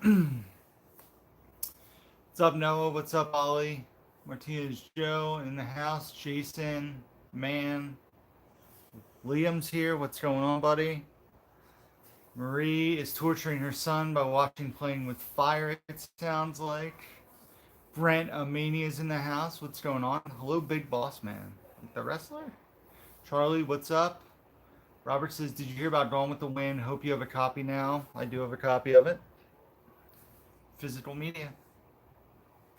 What's up, Noah? What's up, Ollie? Martinez Joe in the house. Jason, man. Liam's here. What's going on, buddy? Marie is torturing her son by watching Playing with Fire, it sounds like. Brent Amania's in the house. What's going on? Hello, Big Boss Man. The wrestler? Charlie, what's up? Robert says, did you hear about Gone with the Wind? Hope you have a copy now. I do have a copy of it. Physical media.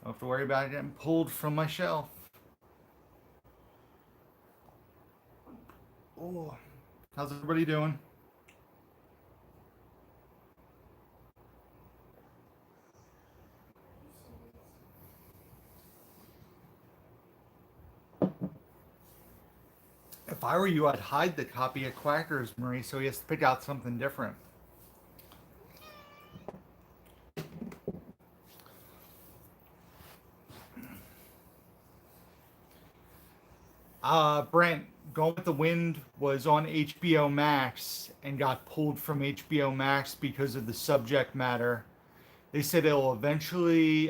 Don't have to worry about it getting pulled from my shelf. Oh, how's everybody doing? If I were you, I'd hide the copy at Quackers, Marie, so he has to pick out something different. Brent, Gone with the Wind was on HBO Max and got pulled from HBO Max because of the subject matter. They said it'll eventually.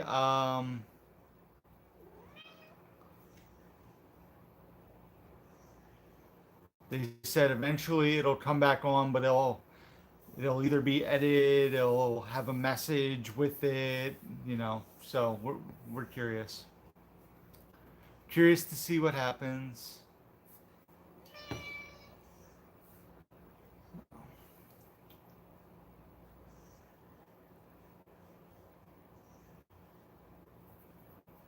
They said eventually it'll come back on, but it'll either be edited, it'll have a message with it, you know. So we're curious to see what happens.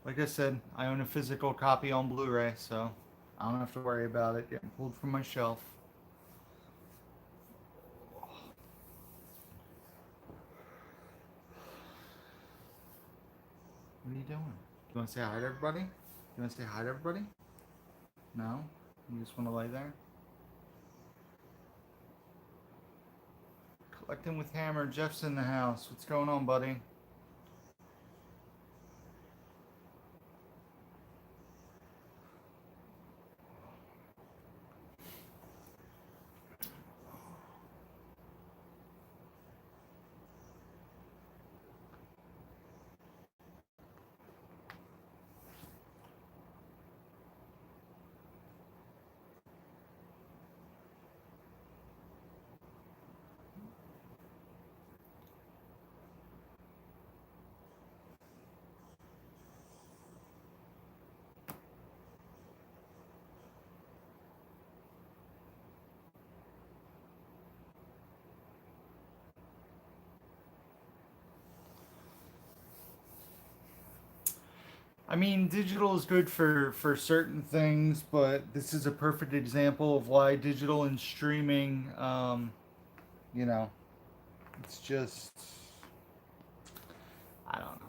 Like I said, I own a physical copy on Blu-ray, so I don't have to worry about it getting pulled from my shelf. What are you doing? You want to say hi to everybody? You want to say hi to everybody? No? You just want to lay there? Collecting with Hammer. Jeff's in the house. What's going on, buddy? I mean, digital is good for certain things, but this is a perfect example of why digital and streaming, you know, it's just, I don't know.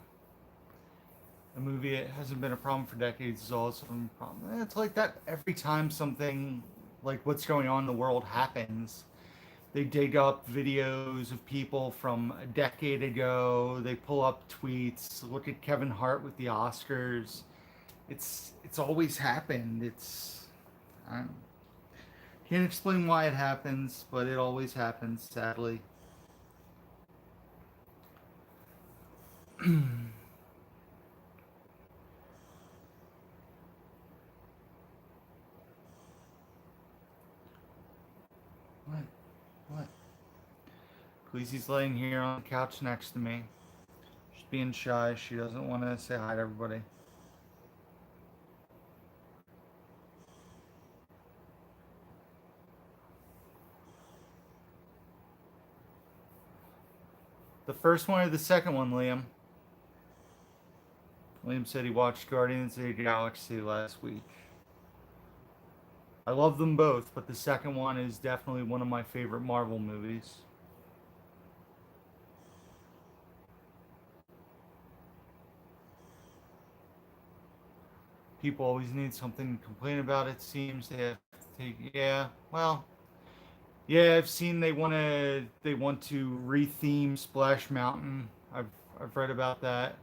A movie it hasn't been a problem for decades is also a problem. It's like that every time something like what's going on in the world happens. They dig up videos of people from a decade ago. They pull up tweets. Look at Kevin Hart with the Oscars. It's always happened. I don't, can't explain why it happens, but it always happens. Sadly. What? What? Khaleesi's laying here on the couch next to me. She's being shy. She doesn't want to say hi to everybody. The first one or the second one, Liam? Liam said he watched Guardians of the Galaxy last week. I love them both, but the second one is definitely one of my favorite Marvel movies. People always need something to complain about, it seems. They have to take, yeah, well, yeah, I've seen they want to retheme Splash Mountain. I've read about that.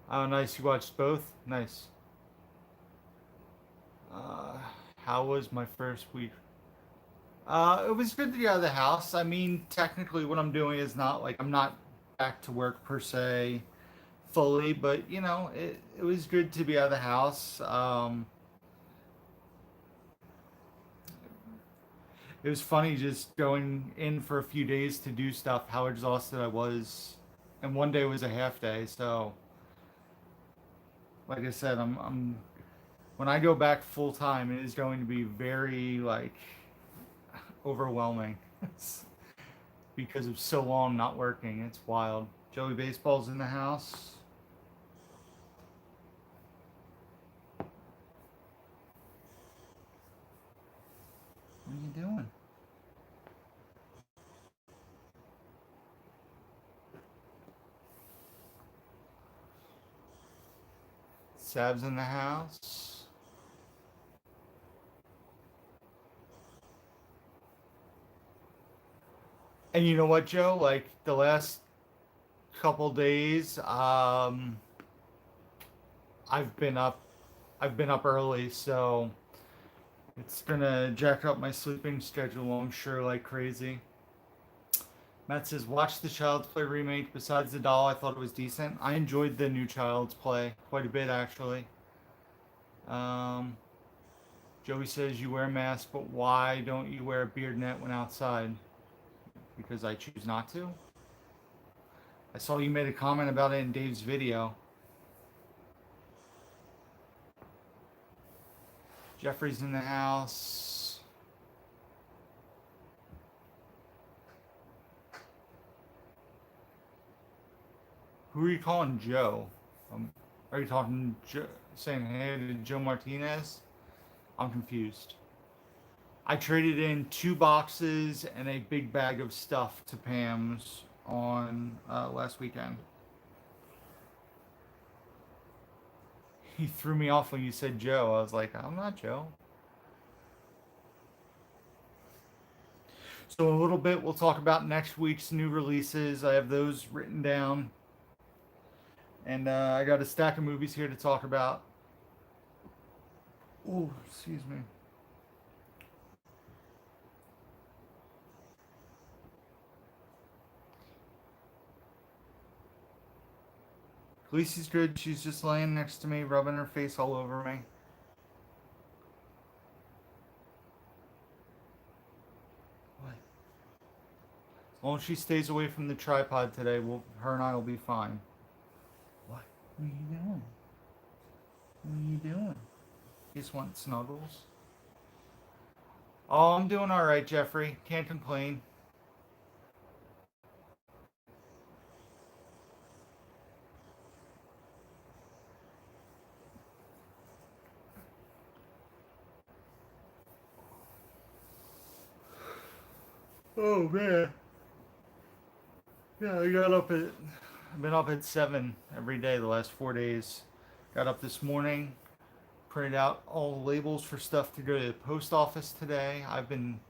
Oh, nice. You watched both? Nice. Uh, how was my first week? It was good to get out of the house. I mean, technically, what I'm doing is not like I'm not back to work per se fully, but it was good to be out of the house. It was funny just going in for a few days to do stuff, how exhausted I was. And one day was a half day. So, like I said, I'm when I go back full time, it is going to be very like overwhelming because of so long not working. It's wild. Joey Baseball's in the house. What are you doing? Sav's in the house. And you know what, Joe? Like the last couple days, I've been up I've been up early, so it's gonna jack up my sleeping schedule, I'm sure, like crazy. Matt says, watch the Child's Play remake. Besides the doll, I thought it was decent. I enjoyed the new Child's Play quite a bit, actually. Um, Joey says, you wear a mask, but why don't you wear a beard net when outside? Because I choose not to. I saw you made a comment about it in Dave's video. Jeffrey's in the house. Who are you calling Joe? Are you talking saying hey to Joe Martinez? I'm confused. I traded in 2 boxes and a big bag of stuff to Pam's on last weekend. He threw me off when you said Joe. I was like, I'm not Joe. So a little bit, we'll talk about next week's new releases. I have those written down, and I got a stack of movies here to talk about. Oh, excuse me. Khaleesi's good. She's just laying next to me, rubbing her face all over me. What? As long as she stays away from the tripod today, her and I will be fine. What? What are you doing? What are you doing? You just want snuggles? Oh, I'm doing all right, Jeffrey. Can't complain. Oh man. Yeah, I got up at. I've been up at 7 every day the last 4 days. Got up this morning, printed out all the labels for stuff to go to the post office today. I've been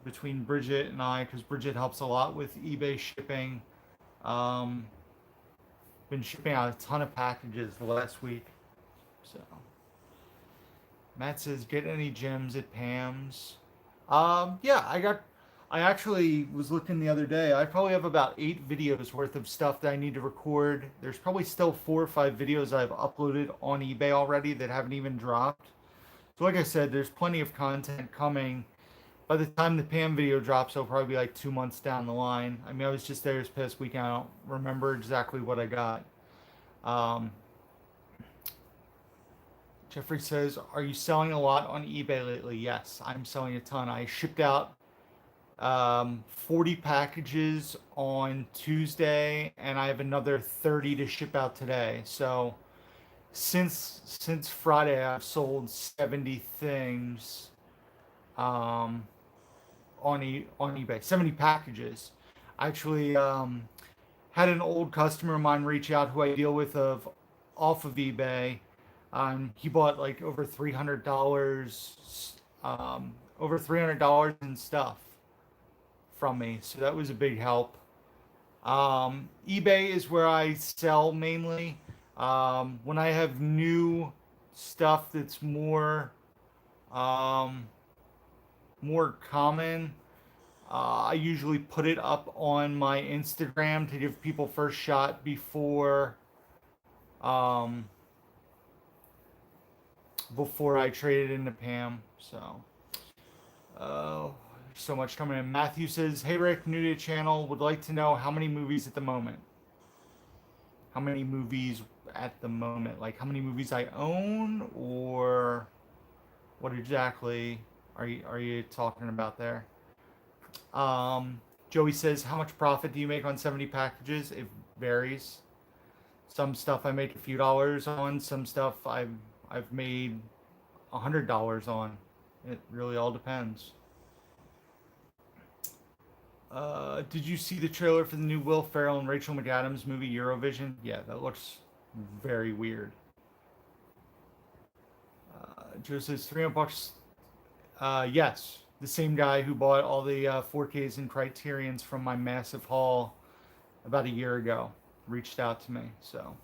between Bridget and I, because Bridget helps a lot with eBay shipping. Um, been shipping out a ton of packages the last week. So Matt says, get any gems at Pam's. Yeah, I actually was looking the other day. I probably have about 8 videos worth of stuff that I need to record. There's probably still 4 or 5 videos I've uploaded on eBay already that haven't even dropped. So, like I said, there's plenty of content coming. By the time the Pam video drops, it'll probably be like 2 months down the line. I mean, I was just there this past weekend. I don't remember exactly what I got. Um, Jeffrey says, are you selling a lot on eBay lately? Yes, I'm selling a ton. I shipped out 40 packages on Tuesday, and I have another 30 to ship out today. So since Friday, I've sold 70 things um, on eBay. 70 packages. I actually had an old customer of mine reach out who I deal with of off of eBay. He bought like over $300 in stuff from me, so that was a big help. eBay is where I sell mainly. When I have new stuff that's more, um, more common, I usually put it up on my Instagram to give people first shot um, before I trade it into Pam. So, so much coming in. Matthew says, "Hey Rick, new to the channel. Would like to know how many movies at the moment. How many movies at the moment? Like how many movies I own, or what exactly are you talking about there?" Joey says, "How much profit do you make on 70 packages?" It varies. Some stuff I make a few dollars on. Some stuff I've made $100 on. It really all depends. Did you see the trailer for the new Will Ferrell and Rachel McAdams movie Eurovision? Yeah, that looks very weird. Joe says $300. Yes, the same guy who bought all the 4Ks and Criterions from my massive haul about a year ago reached out to me. So,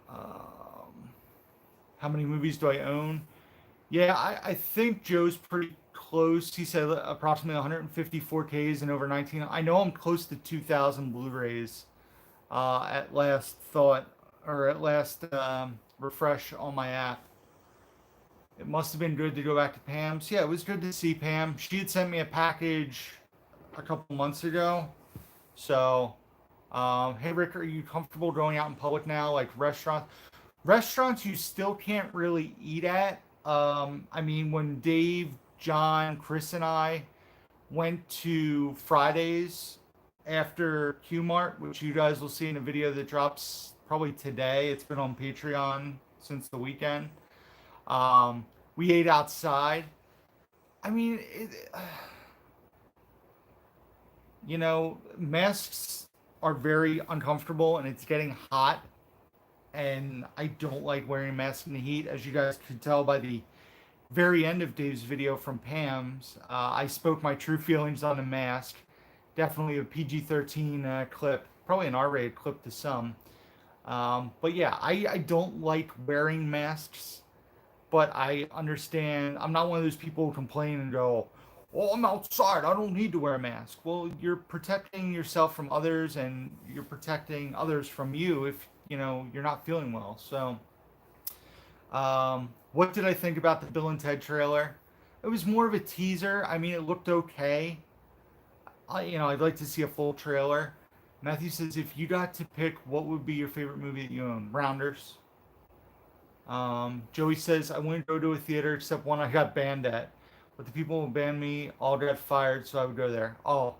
um, how many movies do I own? Yeah, I think Joe's pretty close. He said approximately 150 4Ks and over 19. I know I'm close to 2,000 Blu-rays at last thought, or at last refresh on my app. It must have been good to go back to Pam's. Yeah, it was good to see Pam. She had sent me a package a couple months ago. So, hey Rick, are you comfortable going out in public now, like restaurants? Restaurants you still can't really eat at. I mean, when Dave, John, Chris, and I went to Fridays after Q Mart, which you guys will see in a video that drops probably today. It's been on Patreon since the weekend. Um, we ate outside. I mean, masks are very uncomfortable and it's getting hot. And I don't like wearing masks in the heat, as you guys could tell by the very end of Dave's video from Pam's. I spoke my true feelings on the mask. Definitely a PG-13 clip, probably an R-rated clip to some. But yeah, I don't like wearing masks, but I understand. I'm not one of those people who complain and go, "Oh, I'm outside. I don't need to wear a mask." Well, you're protecting yourself from others, and you're protecting others from you if you're not feeling well. So, what did I think about the Bill and Ted trailer? It was more of a teaser. I mean, it looked okay. I'd like to see a full trailer. Matthew says, if you got to pick, what would be your favorite movie that you own? Rounders. Joey says, I wouldn't go to a theater except one I got banned at. But the people who banned me all got fired, so I would go there. Oh,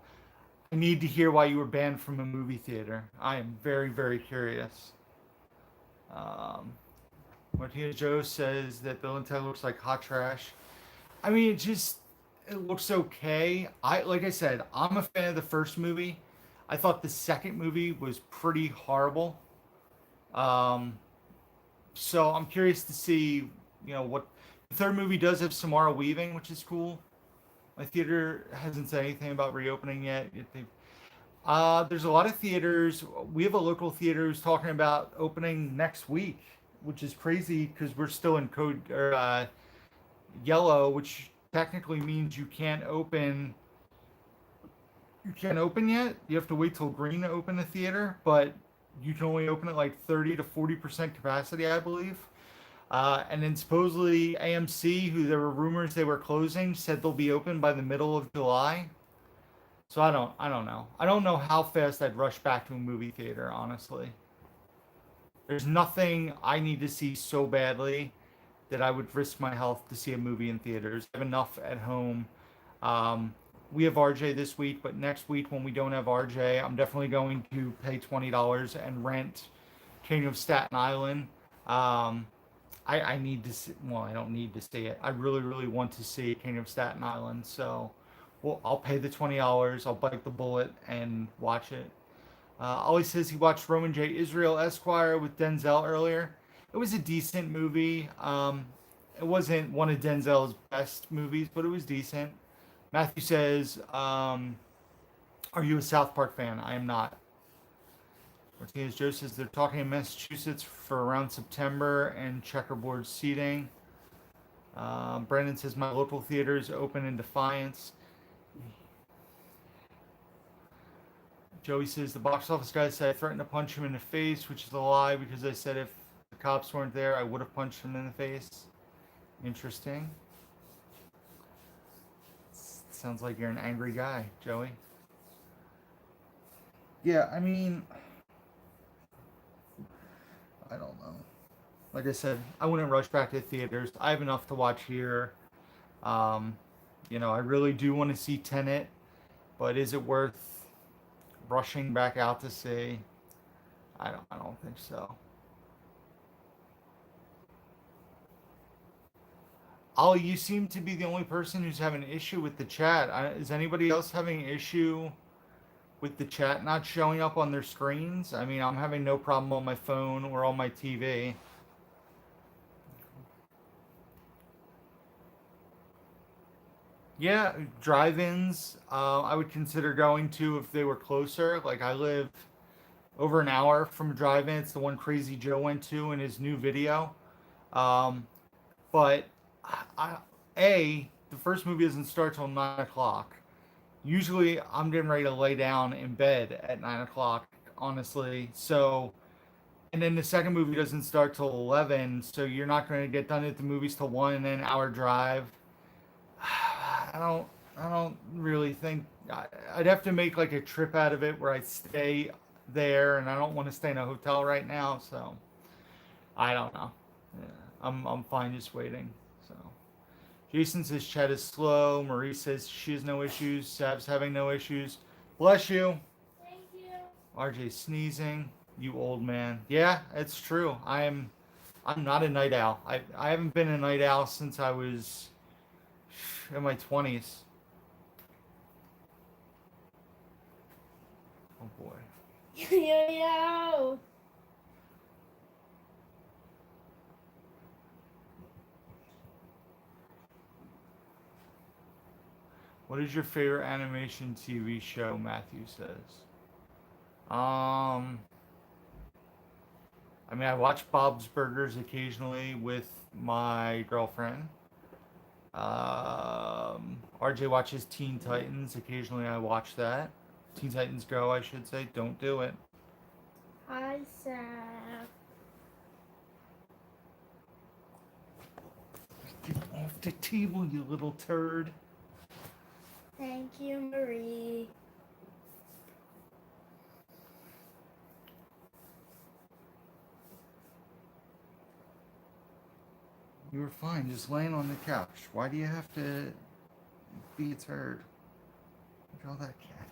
I need to hear why you were banned from a movie theater. I am very, very curious. Um, Martina Joe says that Bill and Ted looks like hot trash. I mean, it looks okay. Like I said, I'm a fan of the first movie. I thought the second movie was pretty horrible. Um, so I'm curious to see, what the third movie does have Samara Weaving, which is cool. My theater hasn't said anything about reopening yet. There's a lot of theaters. We have a local theater who's talking about opening next week, which is crazy because we're still in code or yellow, which technically means you can't open. You can't open yet. You have to wait till green to open a theater, but you can only open at like 30 to 40% capacity, I believe. And then supposedly AMC, who there were rumors they were closing, said they'll be open by the middle of July. So I don't know. I don't know how fast I'd rush back to a movie theater, honestly. There's nothing I need to see so badly that I would risk my health to see a movie in theaters. I have enough at home. Um, we have RJ this week, but next week when we don't have RJ, I'm definitely going to pay $20 and rent King of Staten Island. I need to see, well, I don't need to see it. I really, really want to see King of Staten Island. So, well, I'll pay the $20. I'll bite the bullet and watch it. Ollie says he watched Roman J. Israel Esquire with Denzel earlier. It was a decent movie. It wasn't one of Denzel's best movies, but it was decent. Matthew says, are you a South Park fan? I am not. Martinez Joe says they're talking in Massachusetts for around September and checkerboard seating. Brandon says my local theater is open in Defiance. Joey says the box office guy said I threatened to punch him in the face, which is a lie because I said if the cops weren't there, I would have punched him in the face. Interesting. Sounds like you're an angry guy, Joey. Yeah, I mean, I don't know. Like I said, I wouldn't rush back to the theaters. I have enough to watch here. Um, I really do want to see Tenet, but is it worth rushing back out to see? I don't think so. Ollie, you seem to be the only person who's having an issue with the chat. Is anybody else having an issue with the chat not showing up on their screens? I mean, I'm having no problem on my phone or on my TV. Yeah, drive-ins. I would consider going to if they were closer. Like I live over an hour from a drive-in. It's the one Crazy Joe went to in his new video. Um, but I, the first movie doesn't start till 9 o'clock. Usually, I'm getting ready to lay down in bed at 9 o'clock. Honestly, so and then the second movie doesn't start till 11. So you're not going to get done at the movies till 1 and then an hour drive. I don't I don't really think I'd have to make like a trip out of it where I stay there, and I don't want to stay in a hotel right now, so I don't know. Yeah, I'm fine just waiting. So Jason says chat is slow. Marie says she has no issues. Sav's having no issues. Bless you. Thank you. RJ sneezing. You old man. Yeah, it's true. I'm not a night owl. I haven't been a night owl since I was in my 20s. Oh boy. Yo, yo, yo. What is your favorite animation TV show? Matthew says. Um, I mean, I watch Bob's Burgers occasionally with my girlfriend. RJ watches Teen Titans. Occasionally, I watch that. Teen Titans Go, I should say. Don't do it. Hi, Sam. Get off the table, you little turd. Thank you, Marie. You were fine, just laying on the couch. Why do you have to be a turd? Look at all that cat hair.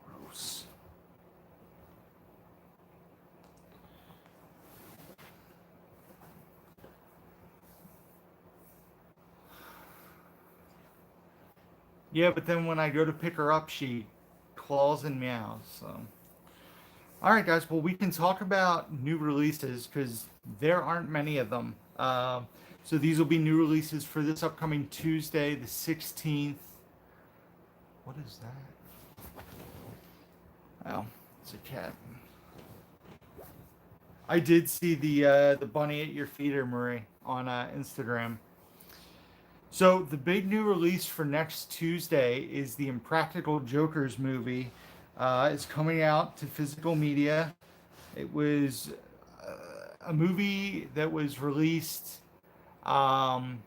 Gross. Yeah, but then when I go to pick her up, she claws and meows. So, all right, guys. Well, we can talk about new releases because there aren't many of them. So these will be new releases for this upcoming Tuesday, the 16th. What is that? Oh, it's a cat. I did see the bunny at your feeder, Marie, on Instagram. So the big new release for next Tuesday is the Impractical Jokers movie. It's coming out to physical media. It was a movie that was released. Um,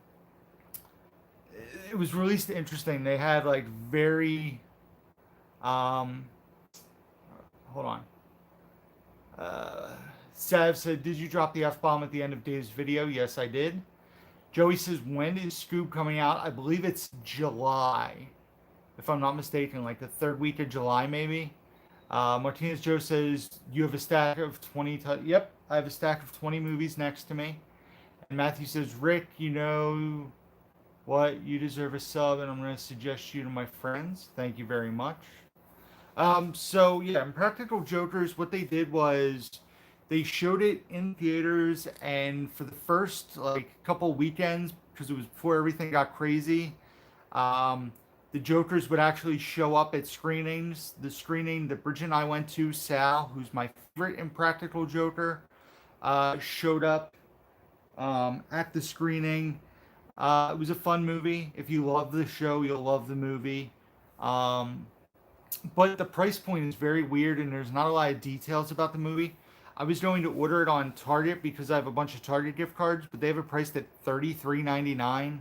it was released interesting. They had like very. Um, hold on. Sav said, "Did you drop the F bomb at the end of Dave's video?" Yes, I did. Joey says, when is Scoob coming out? I believe it's July, if I'm not mistaken, like the third week of July, maybe. Martinez Joe says, you have a stack of 20. Yep, I have a stack of 20 movies next to me. And Matthew says, Rick, you know what? You deserve a sub, and I'm going to suggest you to my friends. Thank you very much. So, yeah, in Practical Jokers, what they did was they showed it in theaters, and for the first like couple weekends, because it was before everything got crazy, um, the Jokers would actually show up at screenings. The screening that Bridget and I went to, Sal, who's my favorite Impractical Joker, showed up at the screening. It was a fun movie. If you love the show, you'll love the movie. Um, but the price point is very weird, and there's not a lot of details about the movie. I was going to order it on Target because I have a bunch of Target gift cards, but they have it priced at $33.99.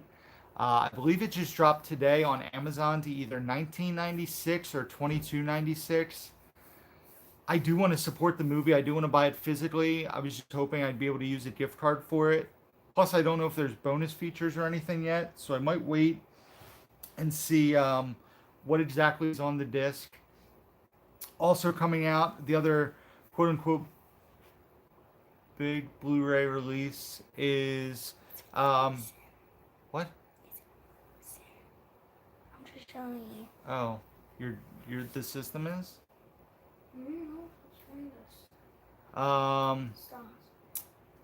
I believe it just dropped today on Amazon to either 19.96 or 22.96. I do want to support the movie. I do want to buy it physically. I was just hoping I'd be able to use a gift card for it. Plus, I don't know if there's bonus features or anything yet, so I might wait and see what exactly is on the disc. Also coming out, the other quote unquote big Blu-ray release is what? I'm just showing you. Oh, your the system is? No, it's showing us. Stop.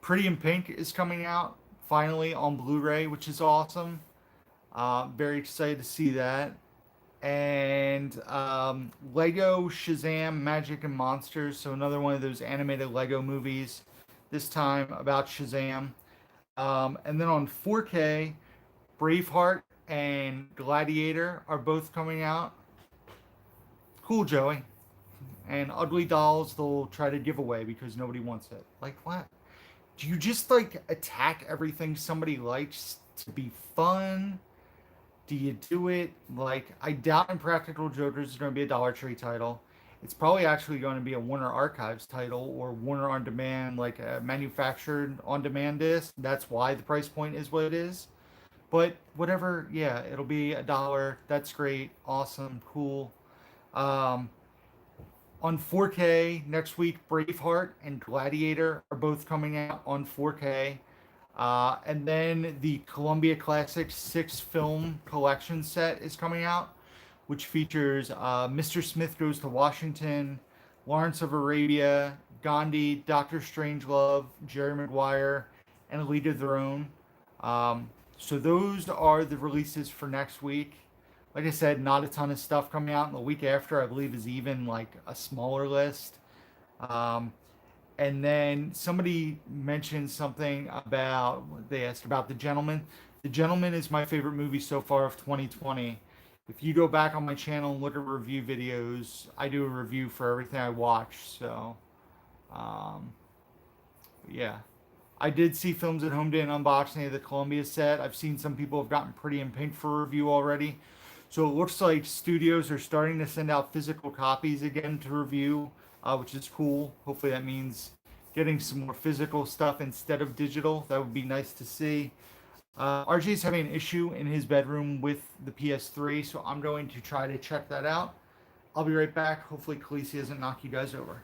Pretty in Pink is coming out finally on Blu-ray, which is awesome. Very excited to see that. And Lego Shazam Magic and Monsters, so another one of those animated Lego movies, this time about Shazam. And then on 4K, Braveheart and Gladiator are both coming out. Cool, Joey. And Ugly Dolls, they'll try to give away because nobody wants it. Like, what? Do you just like attack everything somebody likes to be fun? Do you do it like I doubt Impractical Jokers is going to be a Dollar Tree title. It's probably actually going to be a Warner Archives title or Warner on Demand, like a manufactured on demand disc. That's why the price point is what it is. But whatever, yeah, it'll be $1. That's great, awesome, cool. Um, on 4K next week, Braveheart and Gladiator are both coming out on 4K. And then the Columbia Classics 6 film collection set is coming out, which features Mr. Smith Goes to Washington, Lawrence of Arabia, Gandhi, Doctor Strangelove, Jerry Maguire, and A League of Their Own. So those are the releases for next week. Like I said, not a ton of stuff coming out. And the week after, I believe, is even like a smaller list. Um, and then somebody mentioned something about, they asked about The Gentleman. The Gentleman is my favorite movie so far of 2020. If you go back on my channel and look at review videos, I do a review for everything I watch. So, um, yeah. I did see Films at Home Day and unboxing of the Columbia set. I've seen some people have gotten Pretty in Pink for review already. So it looks like studios are starting to send out physical copies again to review, which is cool. Hopefully that means getting some more physical stuff instead of digital. That would be nice to see. RJ's having an issue in his bedroom with the PS3, so I'm going to try to check that out. I'll be right back. Hopefully Khaleesi doesn't knock you guys over.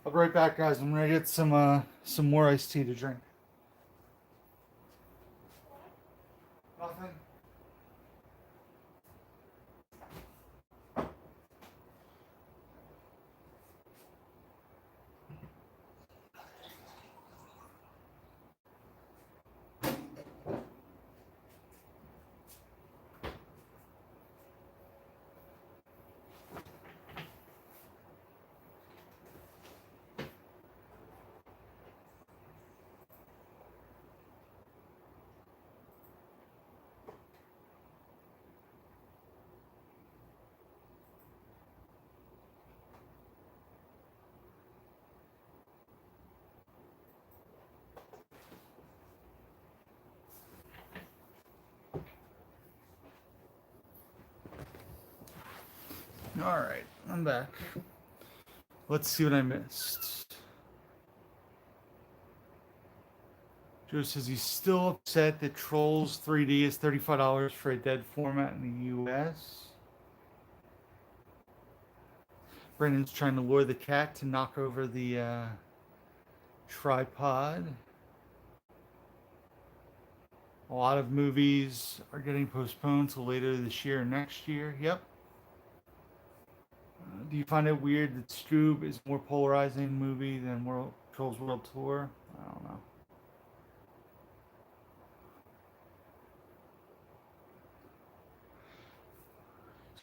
I'll be right back, guys. I'm gonna get some more iced tea to drink. Nothing. Alright, I'm back. Let's see what I missed. Joe says he's still upset that Trolls 3D is $35 for a dead format in the US. Brendan's trying to lure the cat to knock over the tripod. A lot of movies are getting postponed till later this year or next year. Yep. Do you find it weird that Scoob is a more polarizing movie than Trolls World Tour? I don't know.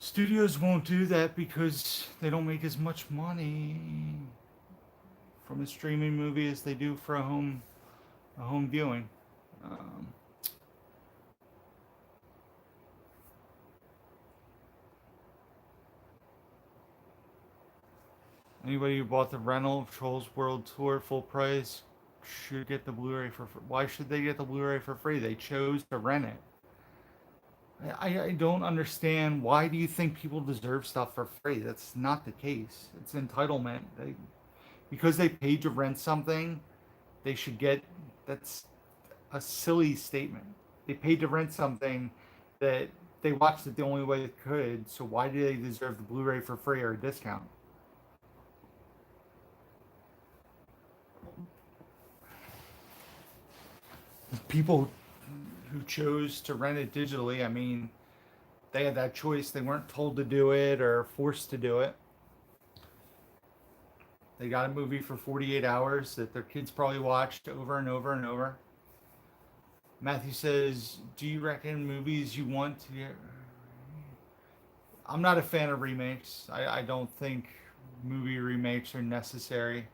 Studios won't do that because they don't make as much money from a streaming movie as they do for a home viewing. Anybody who bought the rental of Trolls World Tour full price should get the Blu-ray for free. Why should they get the Blu-ray for free? They chose to rent it. I don't understand. Why do you think people deserve stuff for free? That's not the case. It's entitlement. Because they paid to rent something, they should get. That's a silly statement. They paid to rent something that they watched it the only way they could. So why do they deserve the Blu-ray for free or a discount? People who chose to rent it digitally, I mean, they had that choice. They weren't told to do it or forced to do it. They got a movie for 48 hours that their kids probably watched over and over and over. Matthew says, do you reckon movies you want to get... I'm not a fan of remakes. I don't think movie remakes are necessary.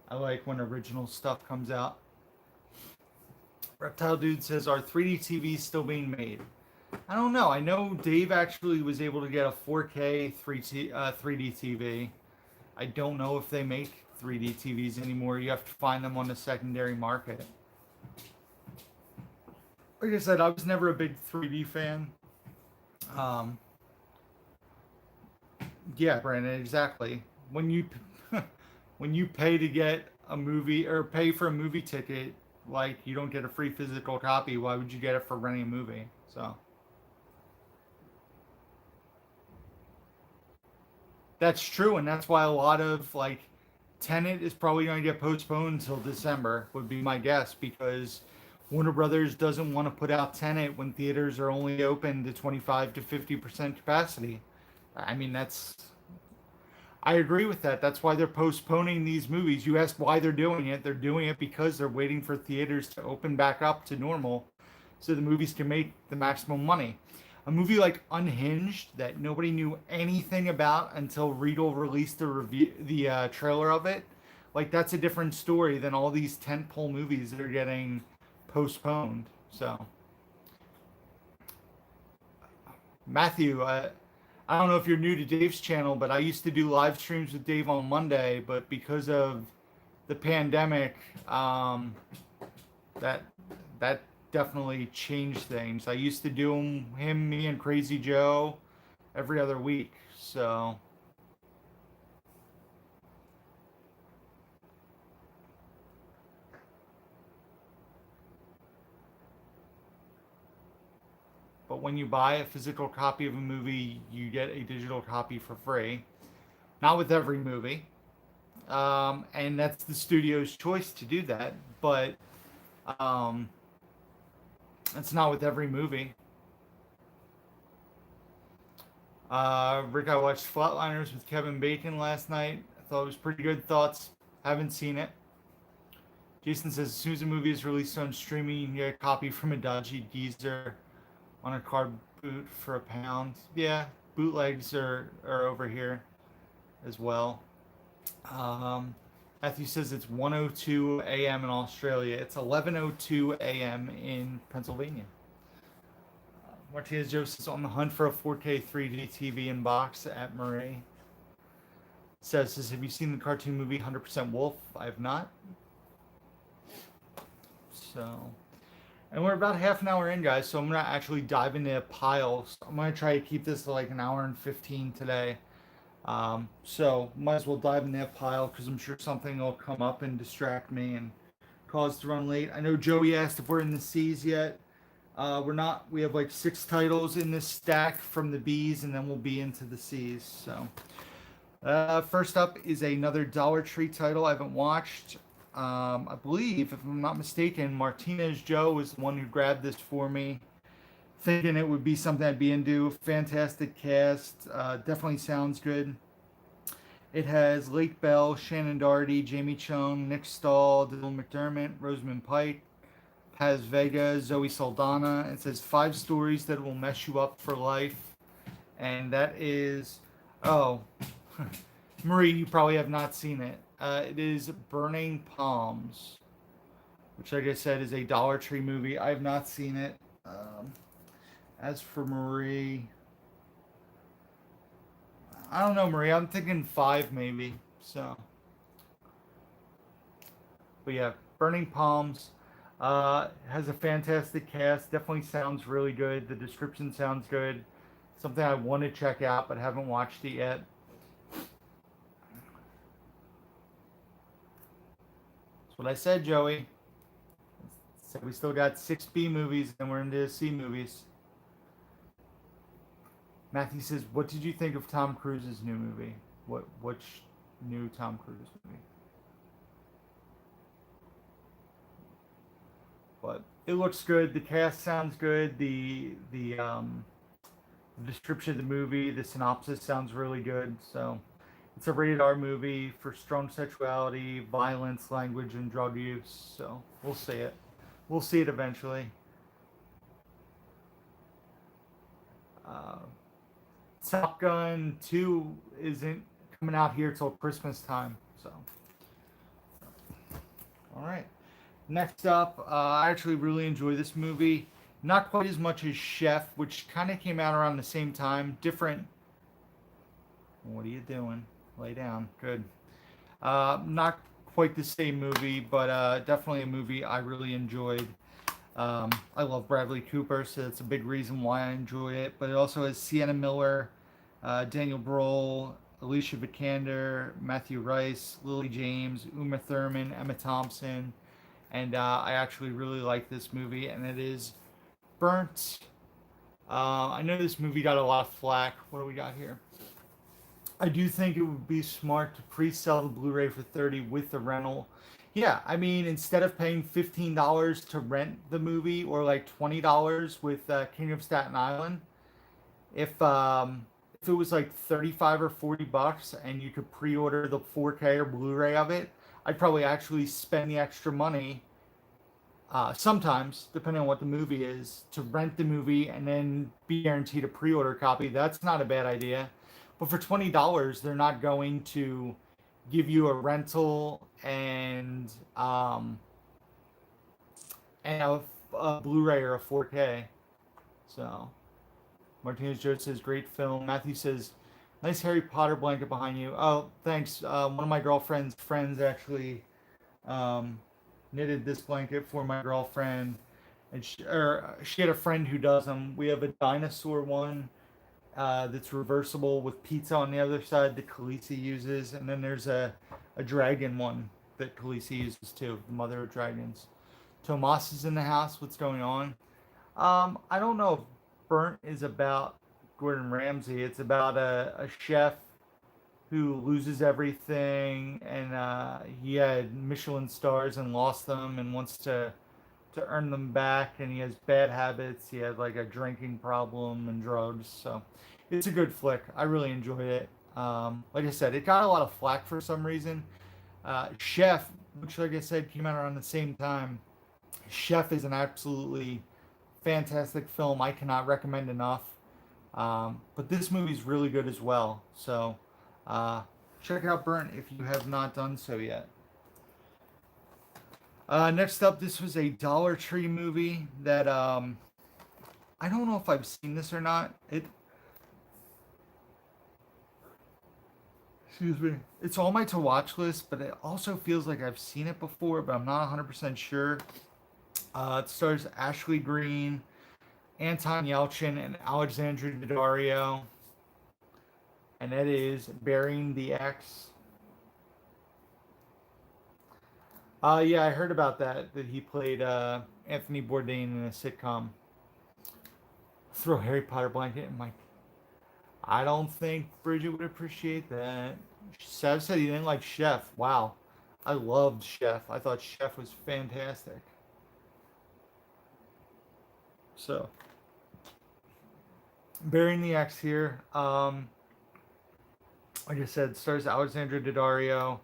I like when original stuff comes out. Reptile Dude says, are 3D TVs still being made? I don't know. I know Dave actually was able to get a 4K 3D TV. I don't know if they make 3D TVs anymore. You have to find them on the secondary market. Like I said, I was never a big 3D fan. Yeah, Brandon, exactly. When you pay to get a movie or pay for a movie ticket, like you don't get a free physical copy, why would you get it for renting a movie? So that's true, and that's why a lot of like Tenet is probably going to get postponed until December, would be my guess, because Warner Brothers doesn't want to put out Tenet when theaters are only open to 25 to 50% capacity. I mean, I agree with that. That's why they're postponing these movies. You asked why they're doing it. They're doing it because they're waiting for theaters to open back up to normal so the movies can make the maximum money. A movie like Unhinged that nobody knew anything about until Regal released the trailer of it, like that's a different story than all these tentpole movies that are getting postponed. So, Matthew, I don't know if you're new to Dave's channel, but I used to do live streams with Dave on Monday, but because of the pandemic, that definitely changed things. I used to do him, me, and Crazy Joe every other week. So, but when you buy a physical copy of a movie, you get a digital copy for free. Not with every movie. And that's the studio's choice to do that. But it's not with every movie. Rick, I watched Flatliners with Kevin Bacon last night. I thought it was pretty good. Thoughts? Haven't seen it. Jason says, as soon as a movie is released on streaming, you can get a copy from a dodgy geezer on a card boot for £1. Yeah, bootlegs are over here as well. Matthew says it's 1:02 a.m. in Australia. It's 11:02 a.m. in Pennsylvania. Martinez Joe says on the hunt for a 4K 3D TV in box at Murray. Says, have you seen the cartoon movie 100% Wolf? I have not. So, and we're about half an hour in, guys, so I'm going to actually dive into piles. I'm going to try to keep this to like an hour and 15 today. So might as well dive in that pile because I'm sure something will come up and distract me and cause to run late. I know Joey asked if we're in the C's yet. We're not. We have like 6 titles in this stack from the B's, and then we'll be into the C's. So, first up is another Dollar Tree title I haven't watched. I believe, if I'm not mistaken, Martinez Joe was the one who grabbed this for me, thinking it would be something I'd be into. Fantastic cast. Definitely sounds good. It has Lake Bell, Shannon Doherty, Jamie Chung, Nick Stahl, Dylan McDermott, Rosamund Pike, Paz Vega, Zoe Saldana. It says 5 stories that will mess you up for life. And that is, oh, Marie, you probably have not seen it. It is Burning Palms, which, like I said, is a Dollar Tree movie. I have not seen it. As for Marie, I don't know, Marie. I'm thinking 5 maybe. So, but yeah, Burning Palms has a fantastic cast. Definitely sounds really good. The description sounds good. Something I want to check out but haven't watched it yet. That's what I said, Joey. So we still got 6B movies and we're into C movies. Matthew says, "What did you think of Tom Cruise's new movie? Which new Tom Cruise movie?" But it looks good. The cast sounds good. The description of the movie, the synopsis sounds really good. So it's a rated R movie for strong sexuality, violence, language, and drug use. So we'll see it. We'll see it eventually. Uh, Top Gun 2 isn't coming out here till Christmas time. So, all right. Next up, I actually really enjoy this movie. Not quite as much as Chef, which kind of came out around the same time. Different. What are you doing? Lay down. Good. Not quite the same movie, but definitely a movie I really enjoyed. I love Bradley Cooper, so that's a big reason why I enjoy it. But it also has Sienna Miller, Daniel Brohl, Alicia Vikander, Matthew Rice, Lily James, Uma Thurman, Emma Thompson, and I actually really like this movie, and it is Burnt. I know this movie got a lot of flack. What do we got here? I do think it would be smart to pre-sell the Blu-ray for 30 with the rental. Yeah, I mean, instead of paying $15 to rent the movie or like $20 with King of Staten Island, if it was like 35 or $40 and you could pre-order the 4K or Blu-ray of it, I'd probably actually spend the extra money. Sometimes, depending on what the movie is, to rent the movie and then be guaranteed a pre-order copy. That's not a bad idea. But for $20, they're not going to give you a rental and a Blu-ray or a 4K. So Martinez Joe says great film. Matthew says nice Harry Potter blanket behind you. Oh, thanks. One of my girlfriend's friends actually um, knitted this blanket for my girlfriend, and she had a friend who does them. We have a dinosaur one that's reversible with pizza on the other side that Khaleesi uses, and then there's a dragon one that Khaleesi uses too, the mother of dragons. Tomas is in the house. What's going on? I don't know if Burnt is about Gordon Ramsay. It's about a chef who loses everything, and he had Michelin stars and lost them, and wants to earn them back. And he has bad habits. He had like a drinking problem and drugs. So it's a good flick. I really enjoyed it. Like I said, it got a lot of flack for some reason. Chef, which like I said came out around the same time. Chef is an absolutely fantastic film. I cannot recommend enough. But this movie's really good as well. So check out Burnt if you have not done so yet. Next up, this was a Dollar Tree movie that I don't know if I've seen this or not. Excuse me. It's on my to watch list, but it also feels like I've seen it before, but I'm not 100% sure. It stars Ashley Greene, Anton Yelchin, and Alexandra Daddario. and that is Burying the X. Yeah, I heard about that he played Anthony Bourdain in a sitcom. Throw Harry Potter blanket in my. I don't think Bridget would appreciate that. Sav said he didn't like Chef. Wow. I loved Chef. I thought Chef was fantastic. So, Burying the X here. Like I said, stars Alexandra Daddario,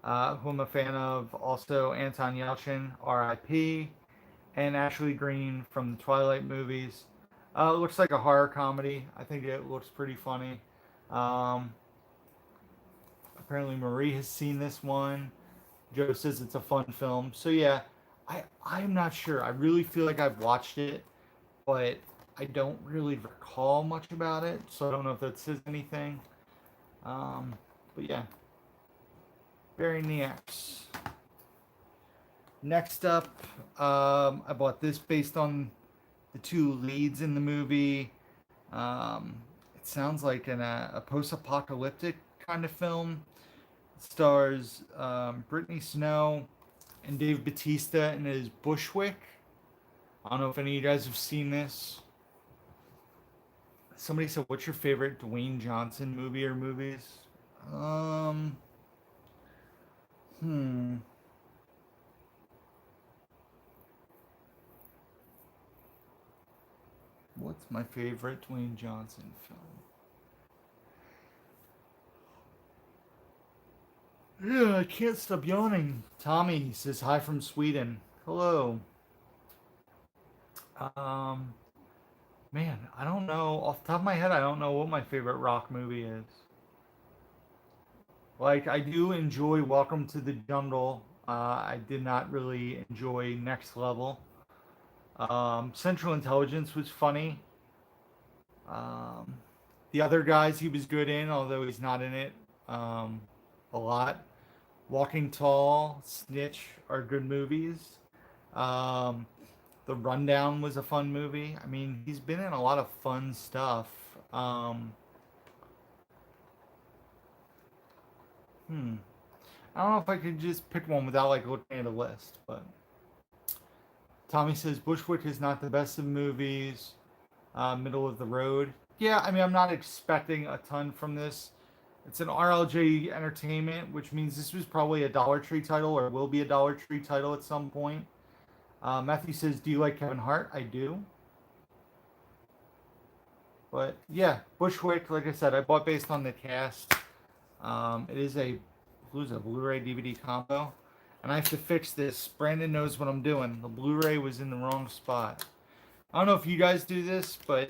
who I'm a fan of. Also, Anton Yelchin, R.I.P., and Ashley Greene from the Twilight movies. It looks like a horror comedy. I think it looks pretty funny. Um, Apparently, Marie has seen this one. Joe says it's a fun film. So yeah, I'm not sure. I really feel like I've watched it, but I don't really recall much about it. So I don't know if that says anything. But yeah, Burying the X. Next up, I bought this based on the two leads in the movie. It sounds like a post-apocalyptic kind of film. It stars Brittany Snow and Dave Bautista, and it is Bushwick. I don't know if any of you guys have seen this. Somebody said, "What's your favorite Dwayne Johnson movie or movies?" Um, hmm. What's my favorite Dwayne Johnson film? Yeah, I can't stop yawning. Tommy says hi from Sweden. Hello. Um, Man, I don't know. Off the top of my head, I don't know what my favorite rock movie is. Like, I do enjoy Welcome to the Jungle. I did not really enjoy Next Level. Central Intelligence was funny. Um, the other guys he was good in, although he's not in it um, a lot. Walking Tall, Snitch are good movies. Um, The Rundown was a fun movie. I mean, he's been in a lot of fun stuff. Um, hmm. I don't know if I could just pick one without like looking at a list, but Tommy says Bushwick is not the best of movies. Middle of the road. Yeah, I mean, I'm not expecting a ton from this. It's an RLJ Entertainment, which means this was probably a Dollar Tree title or will be a Dollar Tree title at some point. Matthew says, "Do you like Kevin Hart?" I do. But yeah, Bushwick, like I said, I bought based on the cast. It is a Blu-ray DVD combo, and I have to fix this. Brandon knows what I'm doing. The Blu-ray was in the wrong spot. I don't know if you guys do this, but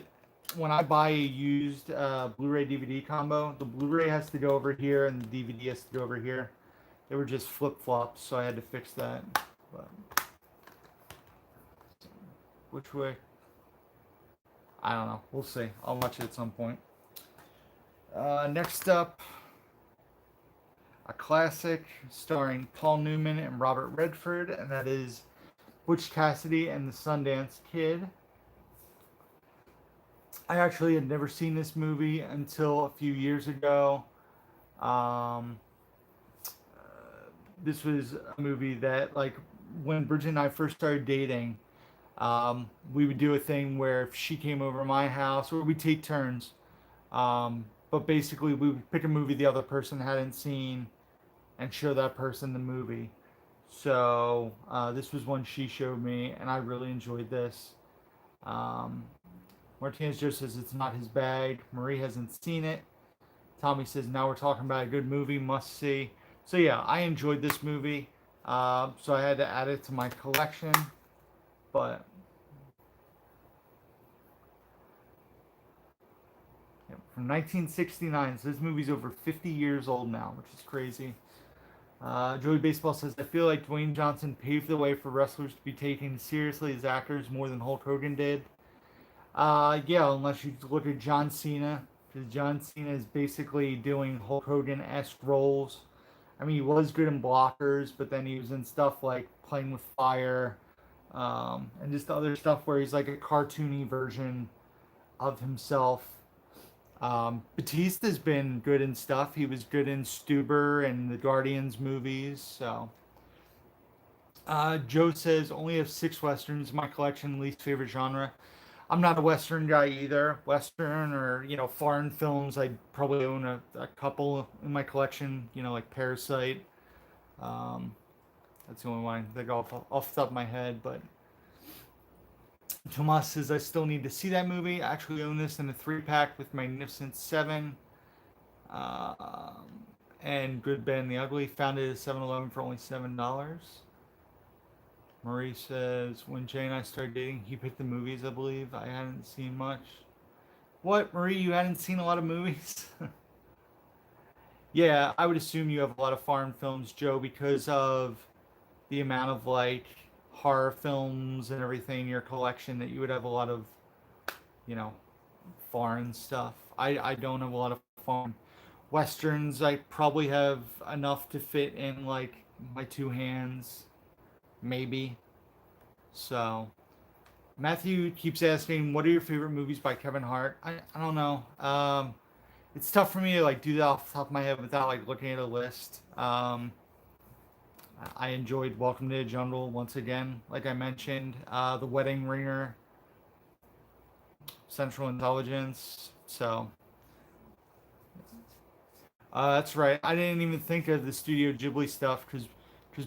when I buy a used Blu-ray DVD combo, the Blu-ray has to go over here and the DVD has to go over here. They were just flip-flops, so I had to fix that. But, which way? I don't know. We'll see. I'll watch it at some point. Next up, a classic starring Paul Newman and Robert Redford, and that is Butch Cassidy and the Sundance Kid. I actually had never seen this movie until a few years ago. Um, this was a movie that, like, when Bridget and I first started dating, we would do a thing where if she came over to my house, or we'd take turns. But basically, we would pick a movie the other person hadn't seen and show that person the movie. So this was one she showed me, and I really enjoyed this. Martinez Joe says it's not his bag. Marie hasn't seen it. Tommy says now we're talking about a good movie, must see. So yeah, I enjoyed this movie. So I had to add it to my collection. But yeah, from 1969, so this movie's over 50 years old now, which is crazy. Joey Baseball says, I feel like Dwayne Johnson paved the way for wrestlers to be taken seriously as actors more than Hulk Hogan did. Yeah, unless you look at John Cena, because John Cena is basically doing Hulk Hogan-esque roles. I mean, he was good in Blockers, but then he was in stuff like Playing with Fire, and just other stuff where he's like a cartoony version of himself. Batista's been good in stuff. He was good in Stuber and the Guardians movies. So, Joe says only have 6 westerns in my collection. Least favorite genre. I'm not a western guy either. Western or foreign films. I probably own a couple in my collection. Like Parasite. Um, that's the only one I think off the top of my head. But Tomas says I still need to see that movie. I actually own this in a 3-pack with Magnificent Seven. Um, and Good, Bad, and the Ugly. Found it at 7-Eleven for only $7. Marie says, when Jay and I started dating, he picked the movies, I believe. I hadn't seen much. What, Marie? You hadn't seen a lot of movies? Yeah, I would assume you have a lot of foreign films, Joe, because of the amount of horror films and everything in your collection that you would have a lot of, you know, foreign stuff. I don't have a lot of foreign westerns. I probably have enough to fit in my 2 hands, maybe. So Matthew keeps asking, "What are your favorite movies by Kevin Hart?" I don't know. It's tough for me to do that off the top of my head without looking at a list. I enjoyed Welcome to the Jungle once again, like I mentioned. The Wedding Ringer, Central Intelligence. So that's right. I didn't even think of the Studio Ghibli stuff because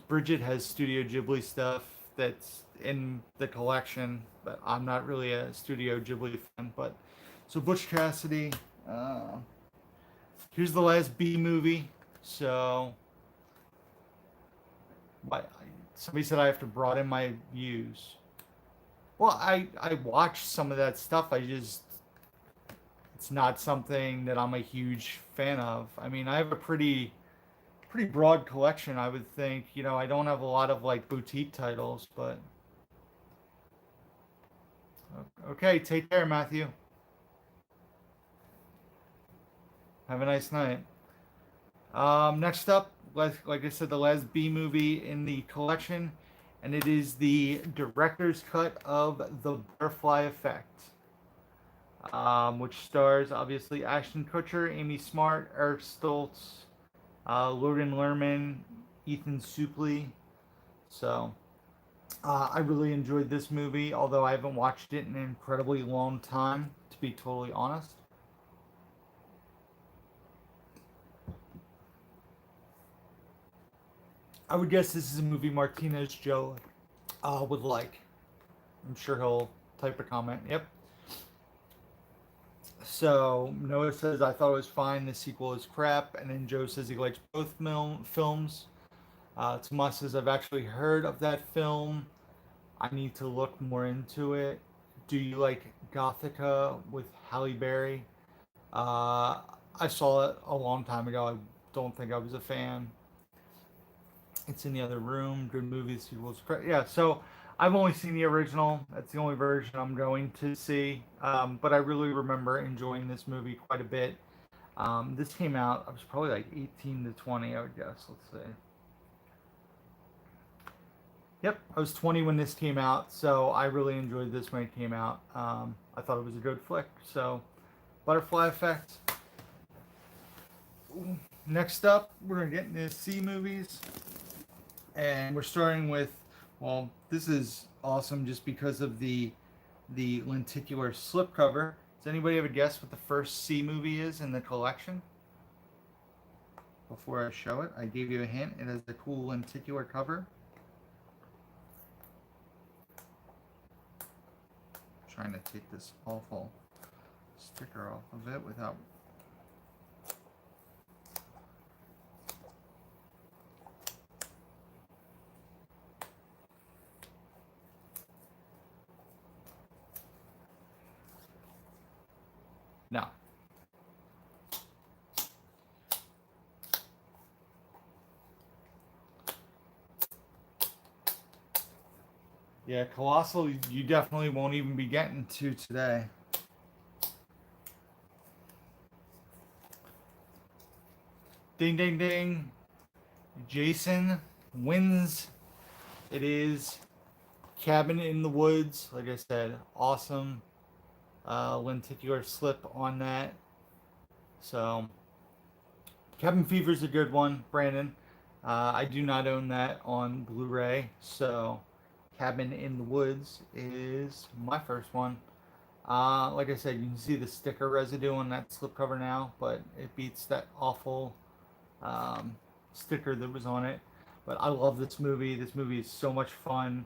Bridget has Studio Ghibli stuff that's in the collection, but I'm not really a Studio Ghibli fan. But so Butch Cassidy. Here's the last B movie. So somebody said I have to broaden my views. Well, I watch some of that stuff. It's not something that I'm a huge fan of. I mean, I have a pretty broad collection, I would think. I don't have a lot of boutique titles, but okay, take care, Matthew. Have a nice night. Next up, like I said, the last B movie in the collection, and it is the director's cut of The Butterfly Effect, which stars obviously Ashton Kutcher, Amy Smart, Eric Stoltz, Logan Lerman, Ethan Suplee. So I really enjoyed this movie, although I haven't watched it in an incredibly long time, to be totally honest. I would guess this is a movie Martinez Joe would like. I'm sure he'll type a comment. Yep. So Noah says I thought it was fine. The sequel is crap, and then Joe says he likes both films. Tomas says I've actually heard of that film. I need to look more into it. Do you like Gothica with Halle Berry? I saw it a long time ago. I don't think I was a fan. It's in the other room. Good movie. The sequel's crap. Yeah. So I've only seen the original. That's the only version I'm going to see. But I really remember enjoying this movie quite a bit. This came out, I was probably 18 to 20, I would guess. Let's see. Yep, I was 20 when this came out, so I really enjoyed this when it came out. I thought it was a good flick. So, Butterfly Effect. Next up, we're going to get into C movies. And we're starting with, well, this is awesome just because of the lenticular slipcover. Does anybody have a guess what the first C movie is in the collection? Before I show it, I gave you a hint. It has the cool lenticular cover. I'm trying to take this awful sticker off of it without... No. Yeah, Colossal, you definitely won't even be getting to today. Ding, ding, ding. Jason wins. It is Cabin in the Woods. Like I said, awesome lenticular slip on that. So, Cabin Fever is a good one, Brandon. I do not own that on Blu-ray, so Cabin in the Woods is my first one. Like I said, you can see the sticker residue on that slipcover now, but it beats that awful um, sticker that was on it. But I love this movie. This movie is so much fun.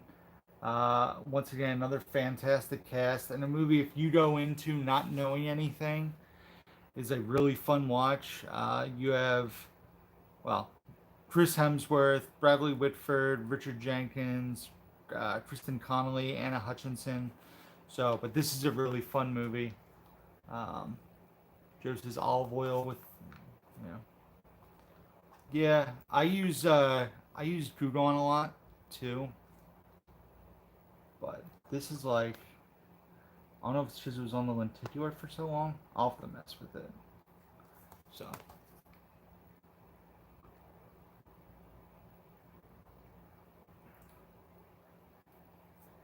Once again, another fantastic cast, and a movie if you go into not knowing anything is a really fun watch. You have, well, Chris Hemsworth, Bradley Whitford, Richard Jenkins, Kristen Connolly, Anna Hutchinson. So, but this is a really fun movie. Um, Joe says olive oil with, you know, yeah. I use Gluon a lot too, but this is like I don't know if it's because it was on the lenticular for so long. I'll have to mess with it. So.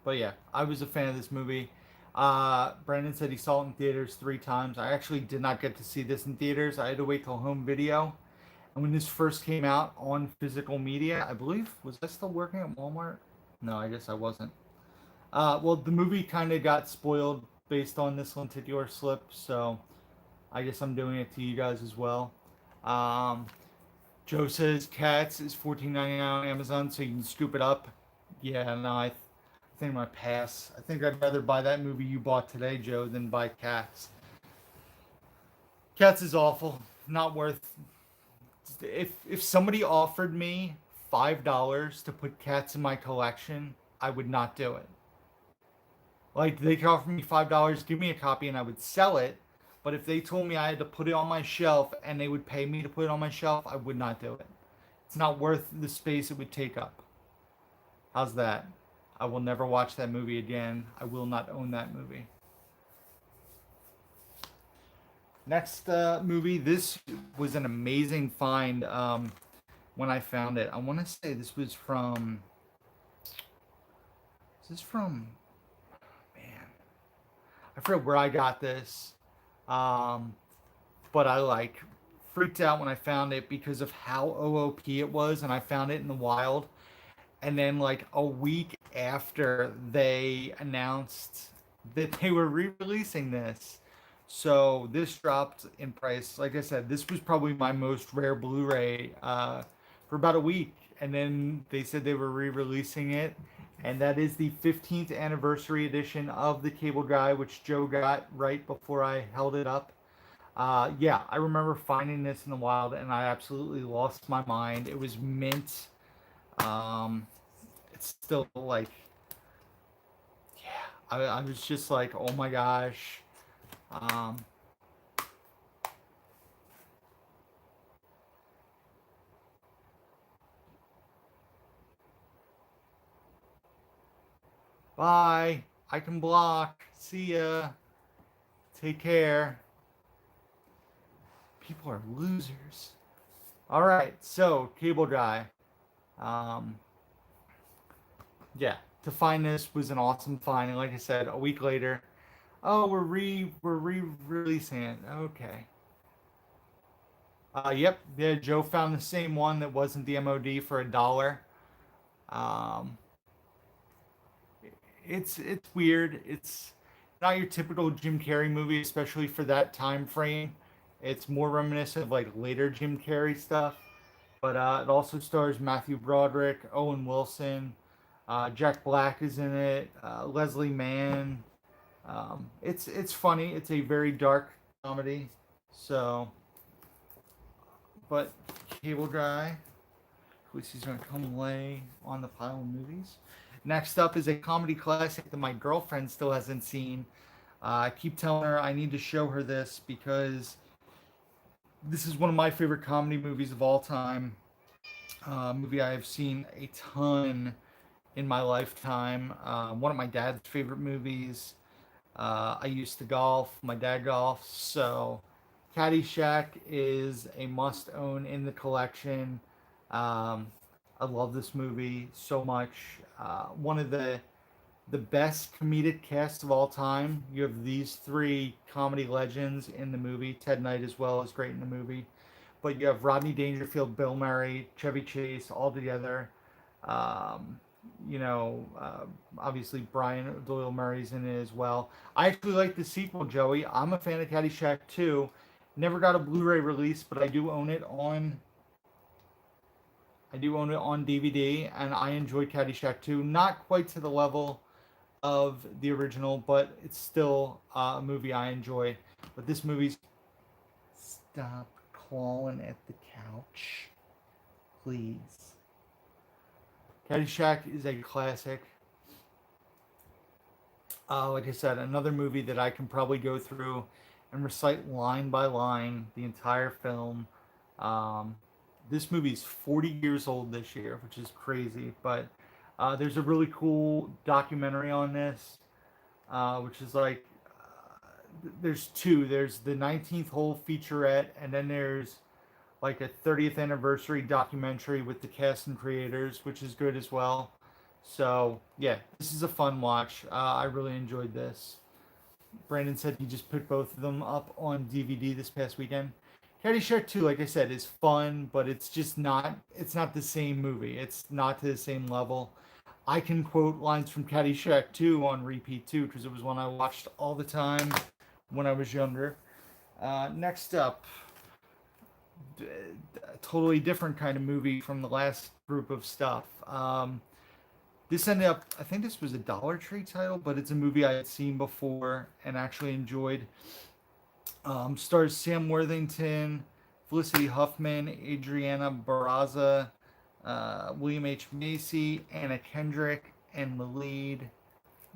But yeah, I was a fan of this movie. Brandon said he saw it in theaters 3 times. I actually did not get to see this in theaters. I had to wait till home video. And when this first came out on physical media, I believe, was I still working at Walmart? No, I guess I wasn't. Well, the movie kind of got spoiled based on this lenticular slip, so I guess I'm doing it to you guys as well. Um, Joe says Cats is $14.99 on Amazon, so you can scoop it up. Yeah, no, I think I'm gonna pass. I think I'd rather buy that movie you bought today, Joe, than buy Cats. Cats is awful. Not worth. If somebody offered me $5 to put Cats in my collection, I would not do it. Like they could offer me $5, give me a copy, and I would sell it. But if they told me I had to put it on my shelf and they would pay me to put it on my shelf, I would not do it. It's not worth the space it would take up. How's that? I will never watch that movie again. I will not own that movie. Next movie. This was an amazing find when I found it. I want to say this was from. Is this from? Man, I forget where I got this. Um, but I like freaked out when I found it because of how OOP it was, and I found it in the wild. And then like a week after they announced that they were re-releasing this, so this dropped in price. Like I said, this was probably my most rare Blu-ray for about a week, and then they said they were re-releasing it, and that is the 15th anniversary edition of the Cable Guy, which Joe got right before I held it up. Yeah, I remember finding this in the wild, and I absolutely lost my mind. It was mint. It's still like, yeah, I was just like, oh my gosh. Um, Bye. I can block. See ya. Take care. People are losers. All right, so Cable Guy. Um, yeah, to find this was an awesome find, and like I said, a week later, oh, we're re-releasing it. Okay. Yep, yeah. Joe found the same one that wasn't the MOD for $1. Um, it's weird. It's not your typical Jim Carrey movie, especially for that time frame. It's more reminiscent of like later Jim Carrey stuff. But it also stars Matthew Broderick, Owen Wilson, Jack Black is in it, Leslie Mann. It's funny. It's a very dark comedy. So, but Cable Guy, who he's gonna come lay on the pile of movies. Next up is a comedy classic that my girlfriend still hasn't seen. I keep telling her I need to show her this because this is one of my favorite comedy movies of all time. Movie I have seen a ton in my lifetime. One of my dad's favorite movies. I used to golf. My dad golfs. So Caddyshack is a must own in the collection. I love this movie so much. One of the the best comedic cast of all time. You have these three comedy legends in the movie. Ted Knight as well is great in the movie. But you have Rodney Dangerfield, Bill Murray, Chevy Chase all together. Um, obviously Brian Doyle Murray's in it as well. I actually like the sequel, Joey. I'm a fan of Caddyshack 2. Never got a Blu-ray release, but I do own it on DVD, and I enjoyed Caddyshack 2. Not quite to the level of the original, but it's still a movie I enjoy. But this movie's stop clawing at the couch, please. Caddyshack is a classic. Like I said, another movie that I can probably go through and recite line by line the entire film. Um, this movie's 40 years old this year, which is crazy. But there's a really cool documentary on this, which is like there's two. There's the 19th hole featurette, and then there's like a 30th anniversary documentary with the cast and creators, which is good as well. So yeah, this is a fun watch. I really enjoyed this. Brandon said he just put both of them up on DVD this past weekend. Caddyshack 2, like I said, is fun, but it's not the same movie. It's not to the same level. I can quote lines from Caddyshack 2 on repeat too, because it was one I watched all the time when I was younger. Next up, a totally different kind of movie from the last group of stuff. This ended up, I think this was a Dollar Tree title, but it's a movie I had seen before and actually enjoyed. Stars Sam Worthington, Felicity Huffman, Adriana Barraza, William H. Macy, Anna Kendrick, and the lead,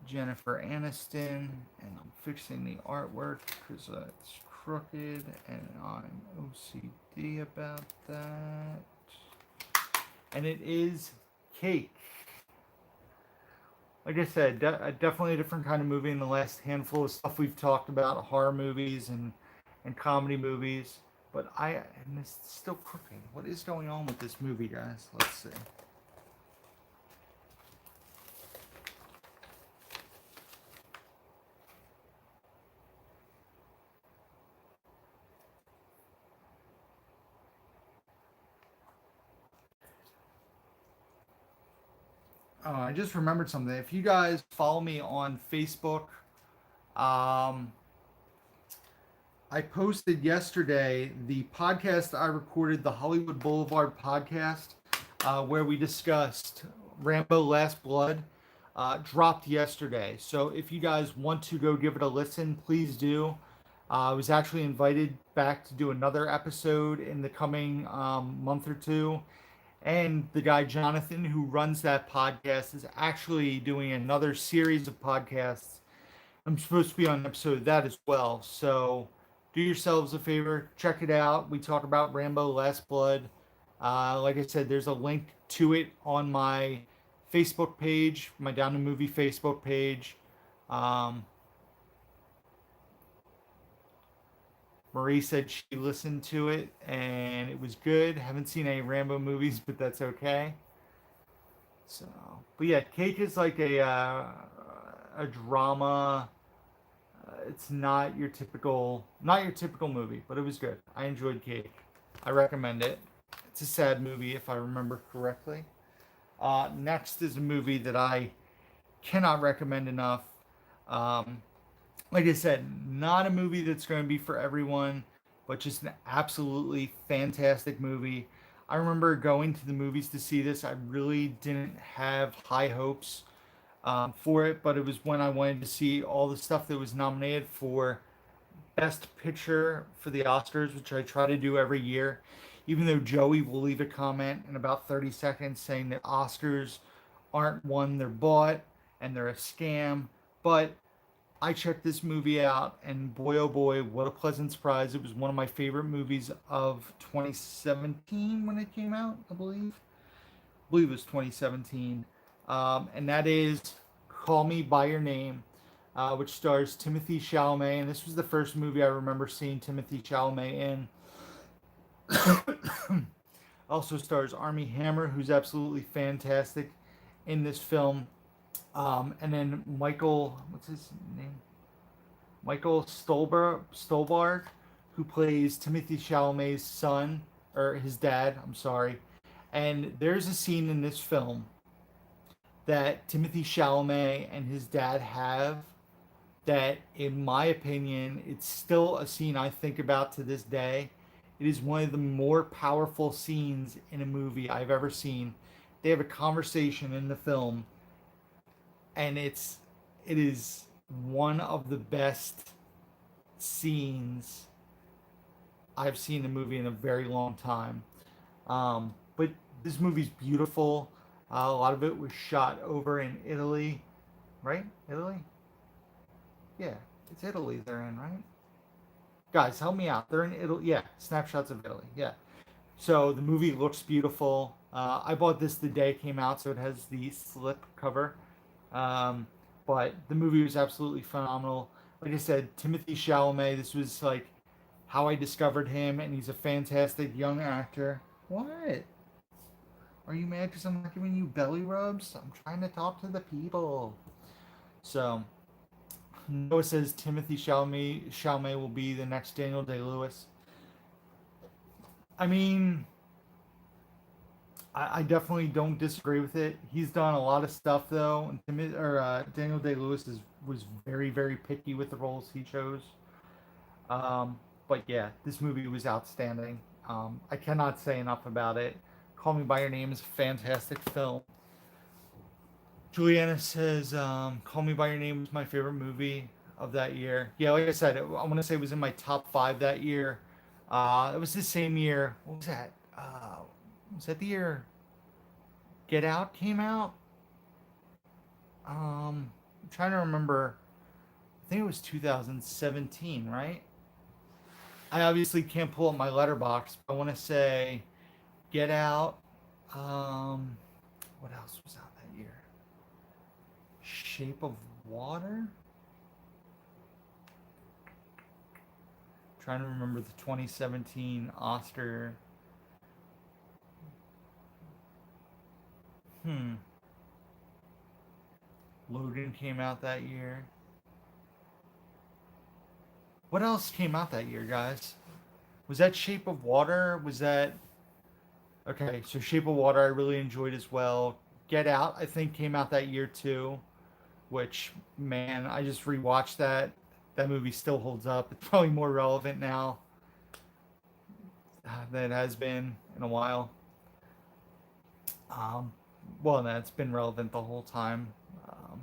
Jennifer Aniston. And I'm fixing the artwork because it's crooked and I'm OCD about that. And it is Cake. Like I said, definitely a different kind of movie in the last handful of stuff we've talked about, horror movies and comedy movies. But and it's still crooked. What is going on with this movie, guys? Let's see. Oh, I just remembered something. If you guys follow me on Facebook, um, I posted yesterday the podcast I recorded, the Hollywood Boulevard podcast, where we discussed Rambo Last Blood, dropped yesterday. So if you guys want to go give it a listen, please do. I was actually invited back to do another episode in the coming month or two. And the guy Jonathan, who runs that podcast, is actually doing another series of podcasts. I'm supposed to be on an episode of that as well. So do yourselves a favor, check it out. We talk about Rambo Last Blood. Like I said, there's a link to it on my Facebook page, my Down to Movie Facebook page. Marie said she listened to it and it was good. Haven't seen any Rambo movies, but that's okay. So, but yeah, Cake is like a drama. It's not your typical movie, but it was good. I enjoyed Cake. I recommend it. It's a sad movie if I remember correctly. Next is a movie that I cannot recommend enough. Like I said, not a movie that's going to be for everyone, but just an absolutely fantastic movie. I remember going to the movies to see this. I really didn't have high hopes for it, but it was when I wanted to see all the stuff that was nominated for Best Picture for the Oscars, which I try to do every year. Even though Joey will leave a comment in about 30 seconds saying that Oscars aren't one, they're bought and they're a scam. But I checked this movie out, and boy, oh boy, what a pleasant surprise. It was one of my favorite movies of 2017 when it came out, I believe. I believe it was 2017. And that is Call Me By Your Name, which stars Timothy Chalamet. And this was the first movie I remember seeing Timothy Chalamet in. Also stars Armie Hammer, who's absolutely fantastic in this film. And then Michael, what's his name? Michael Stolberg, who plays Timothy Chalamet's son, or his dad, I'm sorry. And there's a scene in this film that Timothy Chalamet and his dad have that, in my opinion, it's still a scene I think about to this day. It is one of the more powerful scenes in a movie I've ever seen. They have a conversation in the film, and it is one of the best scenes I've seen in a movie in a very long time. But this movie's beautiful. A lot of it was shot over in Italy, right? Italy? Yeah, it's Italy they're in, right? Guys, help me out. They're in Italy. Yeah, snapshots of Italy. Yeah. So the movie looks beautiful. I bought this the day it came out, so it has the slip cover. Um, but the movie was absolutely phenomenal. Like I said, Timothy Chalamet. This was like how I discovered him, and he's a fantastic young actor. What? Are you mad because I'm not giving you belly rubs? I'm trying to talk to the people. So Noah says Timothy Chalamet will be the next Daniel Day Lewis. I mean, I definitely don't disagree with it. He's done a lot of stuff though, and Daniel Day Lewis was very very picky with the roles he chose. But yeah, this movie was outstanding. I cannot say enough about it. Call Me by Your Name is a fantastic film. Juliana says, "Call Me by Your Name was my favorite movie of that year." Yeah, like I said, I want to say it was in my top five that year. It was the same year. What was that? Was that the year Get Out came out? I'm trying to remember. I think it was 2017, right? I obviously can't pull up my letterbox, but I want to say Get Out. Um, what else was out that year? Shape of Water. Trying to remember the 2017 Oscar. Logan came out that year. What else came out that year, guys? Was that Shape of Water? Was that okay? So Shape of Water, I really enjoyed as well. Get Out, I think, came out that year too. Which, man, I just rewatched that. That movie still holds up. It's probably more relevant now than it has been in a while. Um, well, no, it's been relevant the whole time. Um,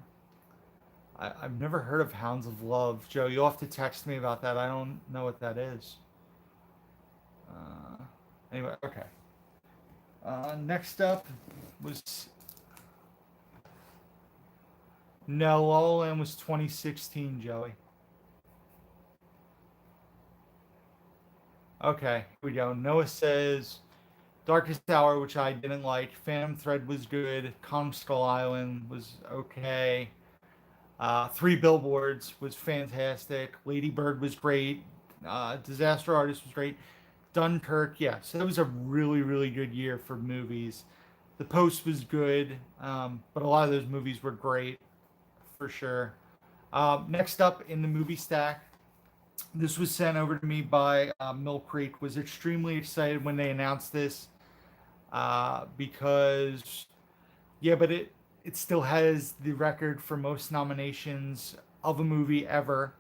I've never heard of Hounds of Love. Joe, you'll have to text me about that. I don't know what that is. Uh, anyway, okay. Next up was no, La La Land was 2016, Joey. Okay, here we go. Noah says Darkest Hour, which I didn't like. Phantom Thread was good. Kong Skull Island was okay. Three Billboards was fantastic. Lady Bird was great. Disaster Artist was great. Dunkirk, yeah. So that was a really, really good year for movies. The Post was good, but a lot of those movies were great for sure. Next up in the movie stack, this was sent over to me by Mill Creek. Was extremely excited when they announced this because yeah, but it still has the record for most nominations of a movie ever,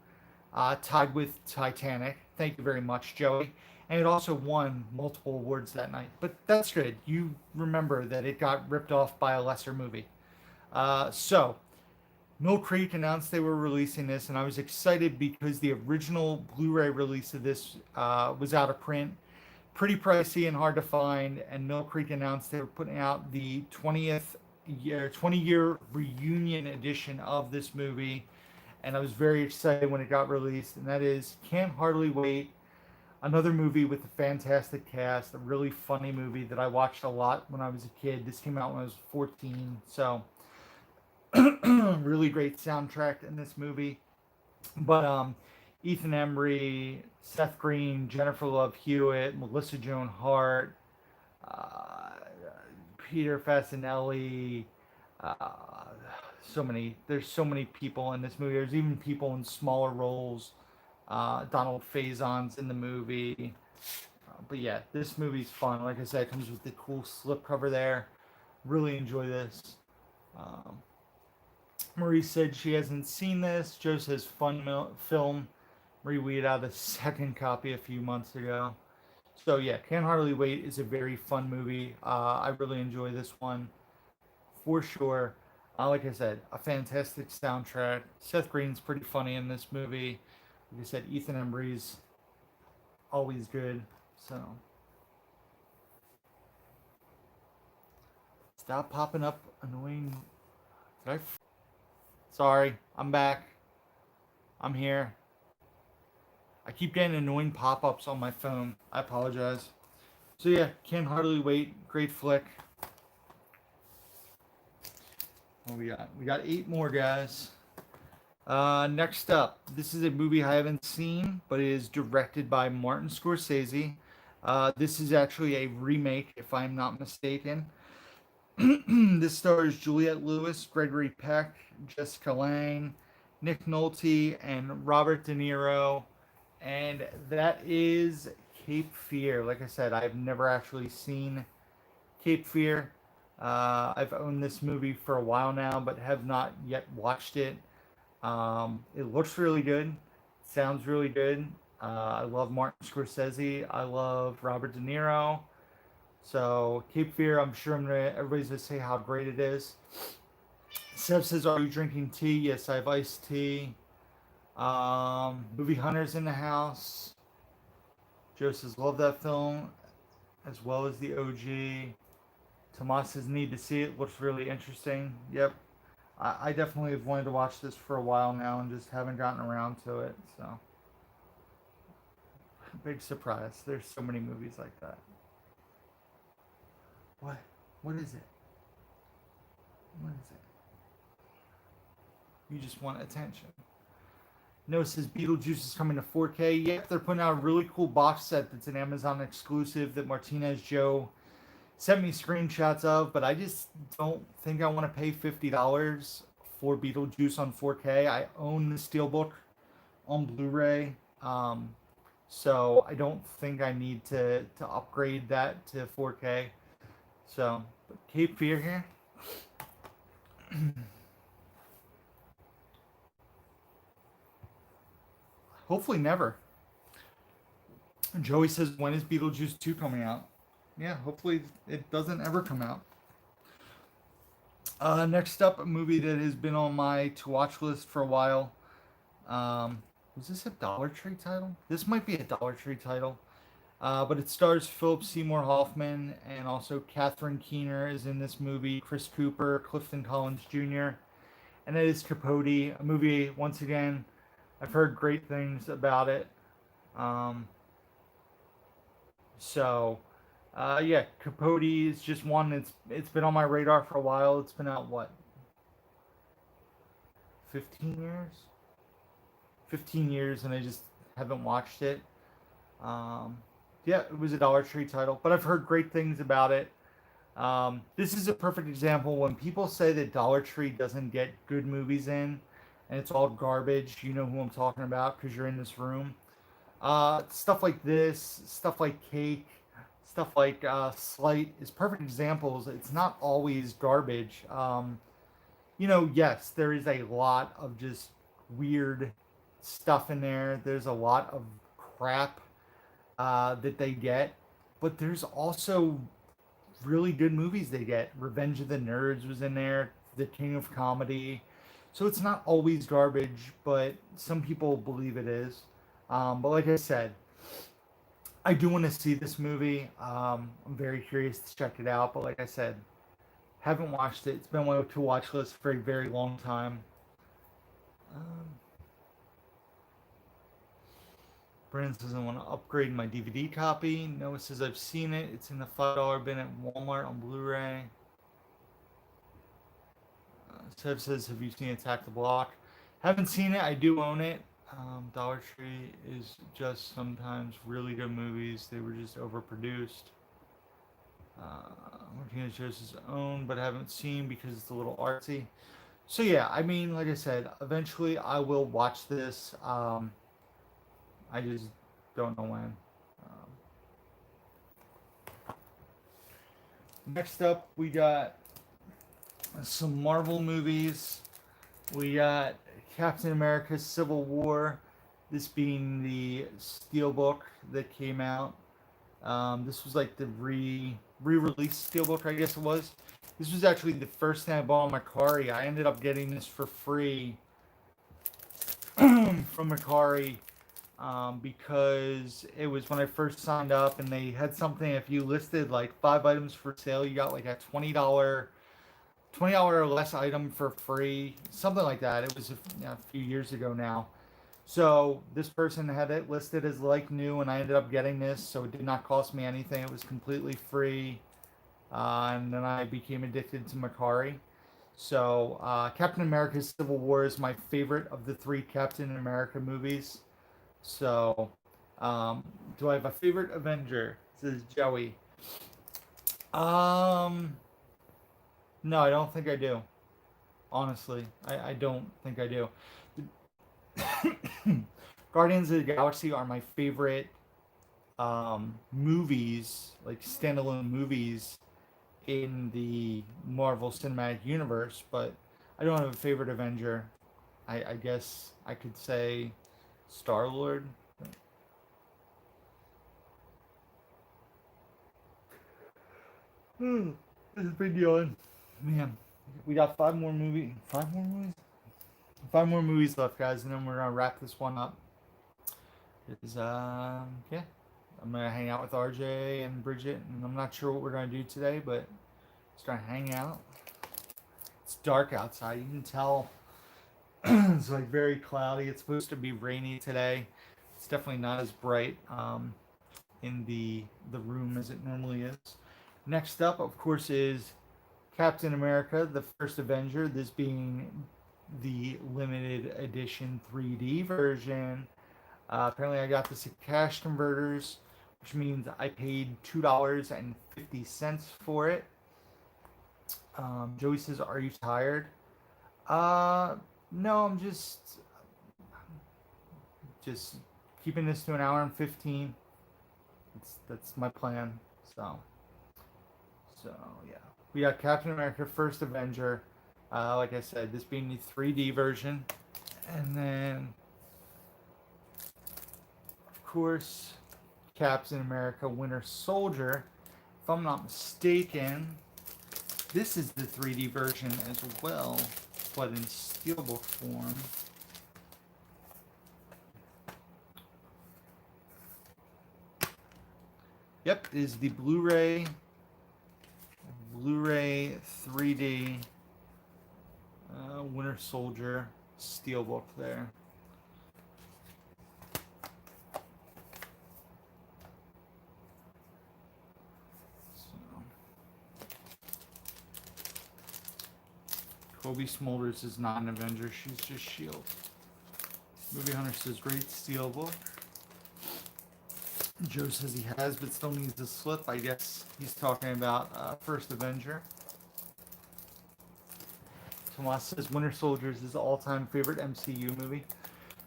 tied with Titanic. Thank you very much, Joey. And it also won multiple awards that night. But that's good. You remember that it got ripped off by a lesser movie. So Mill Creek announced they were releasing this, and I was excited because the original Blu-ray release of this was out of print, pretty pricey and hard to find. And Mill Creek announced they were putting out the 20-year reunion edition of this movie, and I was very excited when it got released. And that is Can't Hardly Wait, another movie with a fantastic cast, a really funny movie that I watched a lot when I was a kid. This came out when I was 14, so really great soundtrack in this movie. But Ethan Embry, Seth Green, Jennifer Love Hewitt, Melissa Joan Hart, uh, Peter Fasinelli, uh, There's so many people in this movie. There's even people in smaller roles. Donald Faison's in the movie. But yeah, this movie's fun. Like I said, it comes with the cool slipcover there. Really enjoy this. Um, Marie said she hasn't seen this. Joe says film. Marie weeded out a second copy a few months ago. So yeah, Can't Hardly Wait is a very fun movie. I really enjoy this one for sure. Like I said, a fantastic soundtrack. Seth Green's pretty funny in this movie. Like I said, Ethan Embry's always good. So stop popping up annoying. Sorry, I'm back. I'm here. I keep getting annoying pop-ups on my phone. I apologize. So yeah, Can't Hardly Wait. Great flick. What we got? We got 8 more, guys. Next up, this is a movie I haven't seen, but it is directed by Martin Scorsese. This is actually a remake, if I'm not mistaken. This stars Juliette Lewis, Gregory Peck, Jessica Lange, Nick Nolte, and Robert De Niro. And that is Cape Fear. Like I said, I've never actually seen Cape Fear. I've owned this movie for a while now, but have not yet watched it. It looks really good. Sounds really good. I love Martin Scorsese. I love Robert De Niro. So Cape Fear, everybody's gonna say how great it is. Seb says, "Are you drinking tea?" Yes, I have iced tea. Movie Hunters in the house. Joe says, "Love that film, as well as the OG." Tomas says, "Need to see it. Looks really interesting." Yep, I definitely have wanted to watch this for a while now and just haven't gotten around to it. So, big surprise. There's so many movies like that. What? What is it? What is it? You just want attention. No, says Beetlejuice is coming to 4K. Yep, they're putting out a really cool box set that's an Amazon exclusive that Martinez Joe sent me screenshots of, but I just don't think I want to pay $50 for Beetlejuice on 4K. I own the Steelbook on Blu-ray, so I don't think I need to upgrade that to 4K. So, but Cape Fear here. Hopefully never. Joey says, when is Beetlejuice 2 coming out? Yeah, hopefully it doesn't ever come out. Next up, a movie that has been on my to-watch list for a while. Was this a Dollar Tree title? This might be a Dollar Tree title. But it stars Philip Seymour Hoffman, and also Catherine Keener is in this movie, Chris Cooper, Clifton Collins Jr., and it is Capote, a movie, once again, I've heard great things about it. Um, yeah, Capote is just one it's been on my radar for a while. It's been out, what, 15 years? 15 years, and I just haven't watched it. Yeah, it was a Dollar Tree title, but I've heard great things about it. This is a perfect example when people say that Dollar Tree doesn't get good movies in, and it's all garbage. You know who I'm talking about because you're in this room. Stuff like this, stuff like Cake, stuff like Slight is perfect examples. It's not always garbage. Yes, there is a lot of just weird stuff in there. There's a lot of crap that they get, but there's also really good movies they get. Revenge of the Nerds was in there, The King of Comedy. So it's not always garbage, but some people believe it is. But like I said, I do want to see this movie. I'm very curious to check it out. But like I said, haven't watched it. It's been on my to-watch list for a very long time. Brandon says I want to upgrade my DVD copy. Noah says I've seen it. It's in the $5 bin at Walmart on Blu-ray. Seb says, have you seen Attack the Block? Haven't seen it. I do own it. Dollar Tree is just sometimes really good movies. They were just overproduced. Martinez shows his own, but haven't seen because it's a little artsy. So yeah, I mean, like I said, eventually I will watch this. I just don't know when. Um, Next up, we got some Marvel movies. We got Captain America: Civil War. This being the Steelbook that came out. This was like the re-release Steelbook, I guess it was. This was actually the first thing I bought on Macari. I ended up getting this for free from Macari, because it was when I first signed up, and they had something. If you listed like 5 items for sale, you got like a $20 or less item for free, something like that. It was a few years ago now. So this person had it listed as like new, and I ended up getting this, so it did not cost me anything. It was completely free, and then I became addicted to Macari. So Captain America: Civil War is my favorite of the three Captain America movies. So, do I have a favorite Avenger? This is Joey. Um, no, I don't think I do. Honestly, I don't think I do. Guardians of the Galaxy are my favorite movies, like standalone movies in the Marvel Cinematic Universe, but I don't have a favorite Avenger. I guess I could say Star Lord. This has been going. Man, we got five more movies. Five more movies? Five more movies left, guys, and then we're gonna wrap this one up. Is yeah, I'm gonna hang out with RJ and Bridget, and I'm not sure what we're gonna do today, but just gonna hang out. It's dark outside. You can tell it's like very cloudy. It's supposed to be rainy today. It's definitely not as bright in the room as it normally is. Next up, of course, is Captain America: The First Avenger. This being the limited edition 3D version. Apparently, I got this at Cash Converters, which means I paid $2.50 for it. Joey says, "Are you tired?" No, I'm just keeping this to an hour and 15. That's my plan. So yeah, we got Captain America: First Avenger. Like I said, this being the 3D version, and then of course Captain America: Winter Soldier. If I'm not mistaken, this is the 3D version as well, but in steelbook form. Yep, is the Blu-ray 3D Winter Soldier steelbook there. Kobe Smulders is not an Avenger. She's just S.H.I.E.L.D. Movie Hunter says, great steelbook. Joe says he has, but still needs to slip. I guess he's talking about First Avenger. Tomas says Winter Soldier is his all-time favorite MCU movie.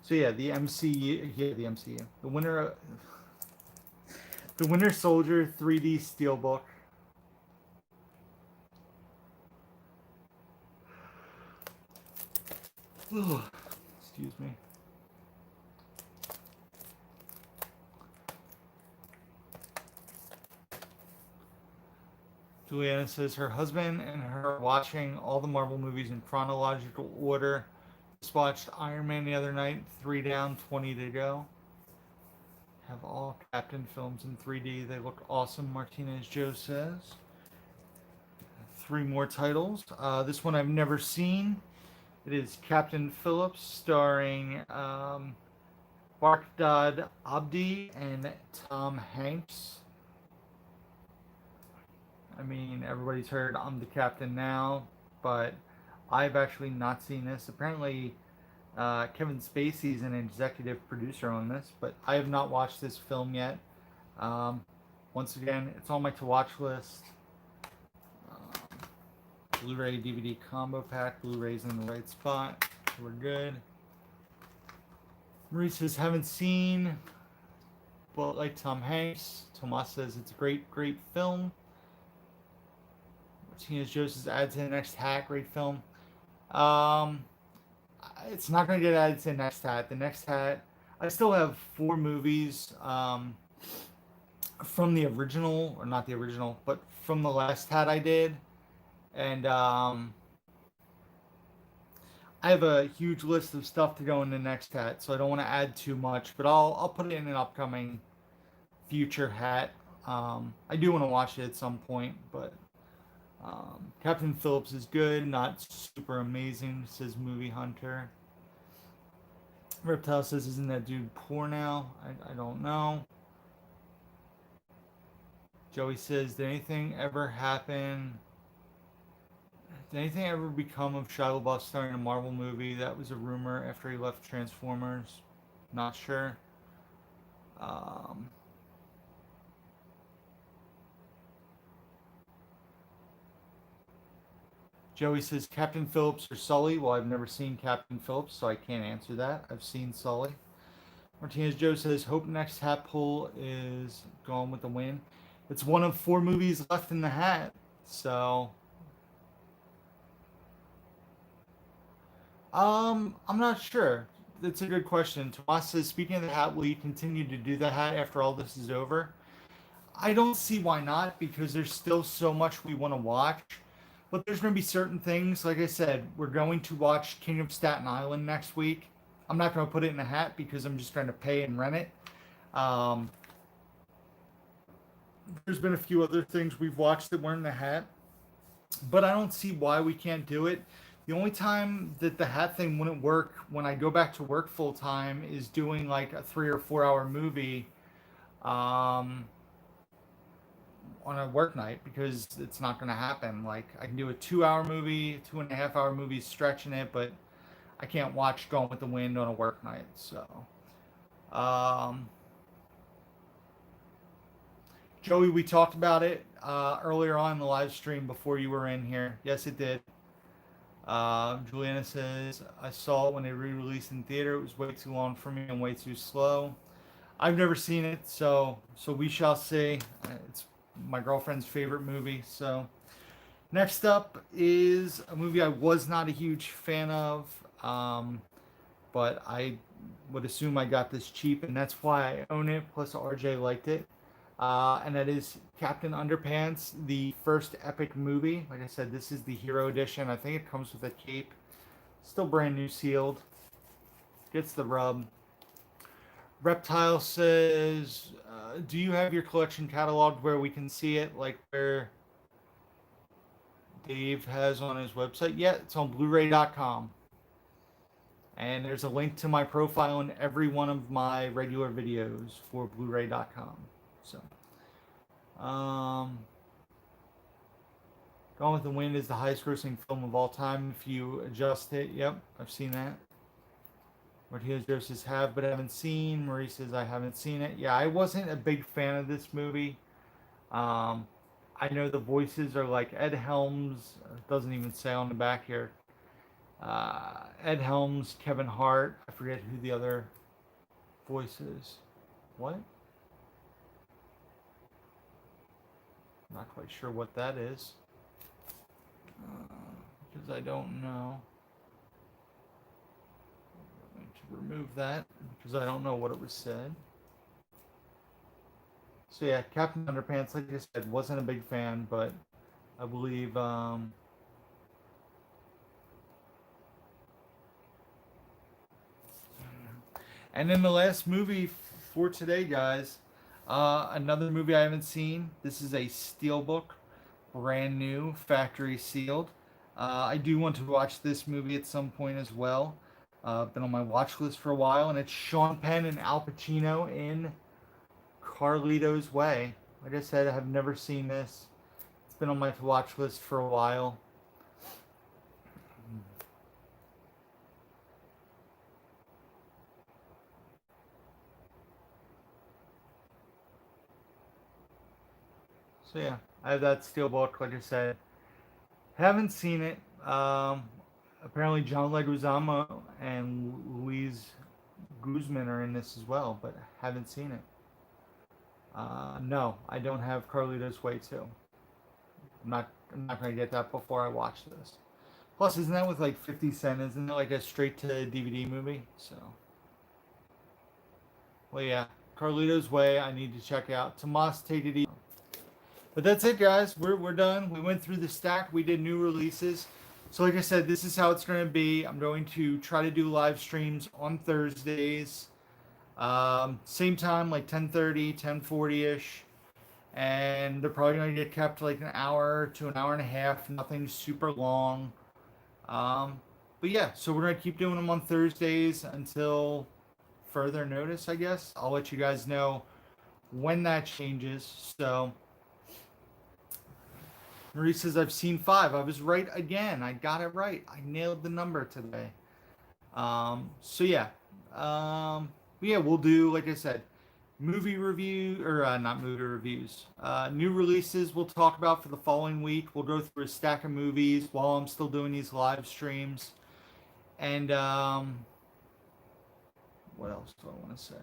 So yeah, the MCU. The Winter Soldier 3D steelbook. Ugh, excuse me. Juliana says her husband and her are watching all the Marvel movies in chronological order. Just watched Iron Man the other night, 3 down, 20 to go. Have all Captain films in 3D. They look awesome, Martinez Joe says. 3 more titles. This one I've never seen. It is Captain Phillips, starring Barkdad Abdi and Tom Hanks. I mean, everybody's heard I'm the Captain Now, but I've actually not seen this. Apparently, Kevin Spacey's an executive producer on this, but I have not watched this film yet. Once again, it's on my to-watch list. Blu-ray DVD combo pack. Blu-ray's in the right spot. We're good. Marie says, haven't seen, but like Tom Hanks. Tomas says it's a great film. Martinez Joe says, add to the next hat. Great film. It's not going to get added to the next hat. The next hat, I still have 4 movies from the original, or not the original, but from the last hat I did. And I have a huge list of stuff to go in the next hat, so I don't want to add too much, but I'll put it in an upcoming future hat. I do want to watch it at some point, but Captain Phillips is good, not super amazing, says Movie Hunter. Reptile says, isn't that dude poor now? I don't know. Joey says, did anything ever happen? Did anything ever become of Shia LaBeouf starring in a Marvel movie? That was a rumor after he left Transformers. Not sure. Joey says, Captain Phillips or Sully? Well, I've never seen Captain Phillips, so I can't answer that. I've seen Sully. Martinez Joe says, hope next hat pull is Gone with the Wind. It's one of 4 movies left in the hat, so... I'm not sure. That's a good question. Tomas says, speaking of the hat, will you continue to do the hat after all this is over? I don't see why not, because there's still so much we want to watch. But there's going to be certain things, like I said, we're going to watch King of Staten Island next week. I'm not going to put it in a hat because I'm just going to pay and rent it. There's been a few other things we've watched that weren't in the hat. But I don't see why we can't do it. The only time that the hat thing wouldn't work when I go back to work full time is doing like a 3 or 4 hour movie on a work night, because it's not going to happen. Like, I can do a 2-hour movie, 2.5-hour movie stretching it, but I can't watch Gone with the Wind on a work night. So, Joey, we talked about it earlier on in the live stream before you were in here. Yes, it did. Juliana says, I saw it when they re-released in theater. It was way too long for me and way too slow. I've never seen it, so we shall see. It's my girlfriend's favorite movie. So next up is a movie I was not a huge fan of, but I would assume I got this cheap, and that's why I own it. Plus, RJ liked it. And that is Captain Underpants, the first epic movie. Like I said, this is the Hero Edition. I think it comes with a cape. Still brand new sealed. Gets the rub. Reptile says, do you have your collection cataloged where we can see it? Like where Dave has on his website? Yeah, it's on Blu-ray.com. And there's a link to my profile in every one of my regular videos for Blu-ray.com. So, Gone with the Wind is the highest grossing film of all time if you adjust it. Yep, I've seen that. Martinez Joe says, have but haven't seen. Marie says, I haven't seen it. Yeah, I wasn't a big fan of this movie. I know the voices are like Ed Helms. It doesn't even say on the back here. Ed Helms, Kevin Hart. I forget who the other voice is. What? Not quite sure what that is. Because I don't know. I'm going to remove that because I don't know what it was said. So yeah, Captain Underpants, like I said, wasn't a big fan, but I believe and then the last movie for today, guys, another movie I haven't seen. This is a Steelbook, brand new, factory sealed. I do want to watch this movie at some point as well. Been on my watch list for a while, and it's Sean Penn and Al Pacino in Carlito's Way. Like I said, I have never seen this. It's been on my watch list for a while. So yeah, I have that Steelbook, like I said. Haven't seen it. Apparently John Leguizamo and Louise Guzman are in this as well, but haven't seen it. No, I don't have Carlito's Way 2. I'm not gonna get that before I watch this. Plus, isn't that with like 50 Cent? Isn't it like a straight to DVD movie? So, well, yeah, Carlito's Way. I need to check out. Tomas, take it easy. But that's it, guys. We're done. We went through the stack. We did new releases. So, like I said, this is how it's going to be. I'm going to try to do live streams on Thursdays. Same time, like 10:30, 10:40-ish. And they're probably going to get kept like an hour to an hour and a half. Nothing super long. But yeah, so we're going to keep doing them on Thursdays until further notice, I guess. I'll let you guys know when that changes. So, Marie says, I've seen 5. I was right again. I got it right. I nailed the number today. So yeah. Yeah, we'll do, like I said, movie review, or not movie reviews. New releases we'll talk about for the following week. We'll go through a stack of movies while I'm still doing these live streams. And what else do I want to say?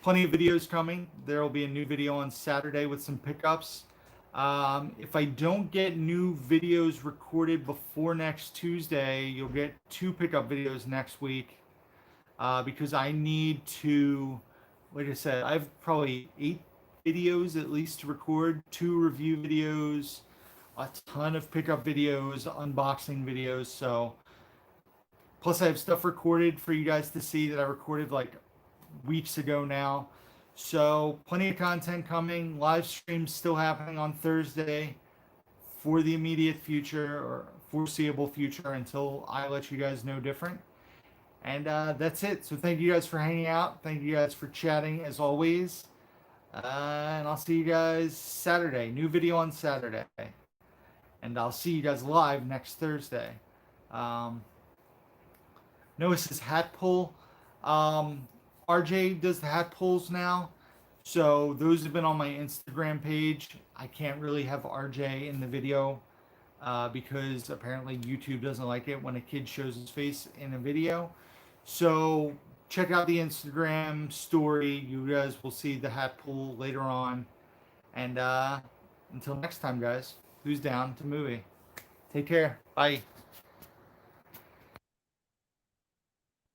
Plenty of videos coming. There will be a new video on Saturday with some pickups. If I don't get new videos recorded before next Tuesday, you'll get 2 pickup videos next week. Because I need to, like I said, I have probably 8 videos at least to record, 2 review videos, a ton of pickup videos, unboxing videos. So, plus I have stuff recorded for you guys to see that I recorded like weeks ago now. So, plenty of content coming. Live streams still happening on Thursday for the immediate future or foreseeable future until I let you guys know different. And that's it. So thank you guys for hanging out. Thank you guys for chatting as always. And I'll see you guys Saturday. New video on Saturday. And I'll see you guys live next Thursday. Noah says hat pull. RJ does the hat pulls now. So those have been on my Instagram page. I can't really have RJ in the video because apparently YouTube doesn't like it when a kid shows his face in a video. So check out the Instagram story. You guys will see the hat pull later on. And until next time, guys, who's down to movie? Take care. Bye.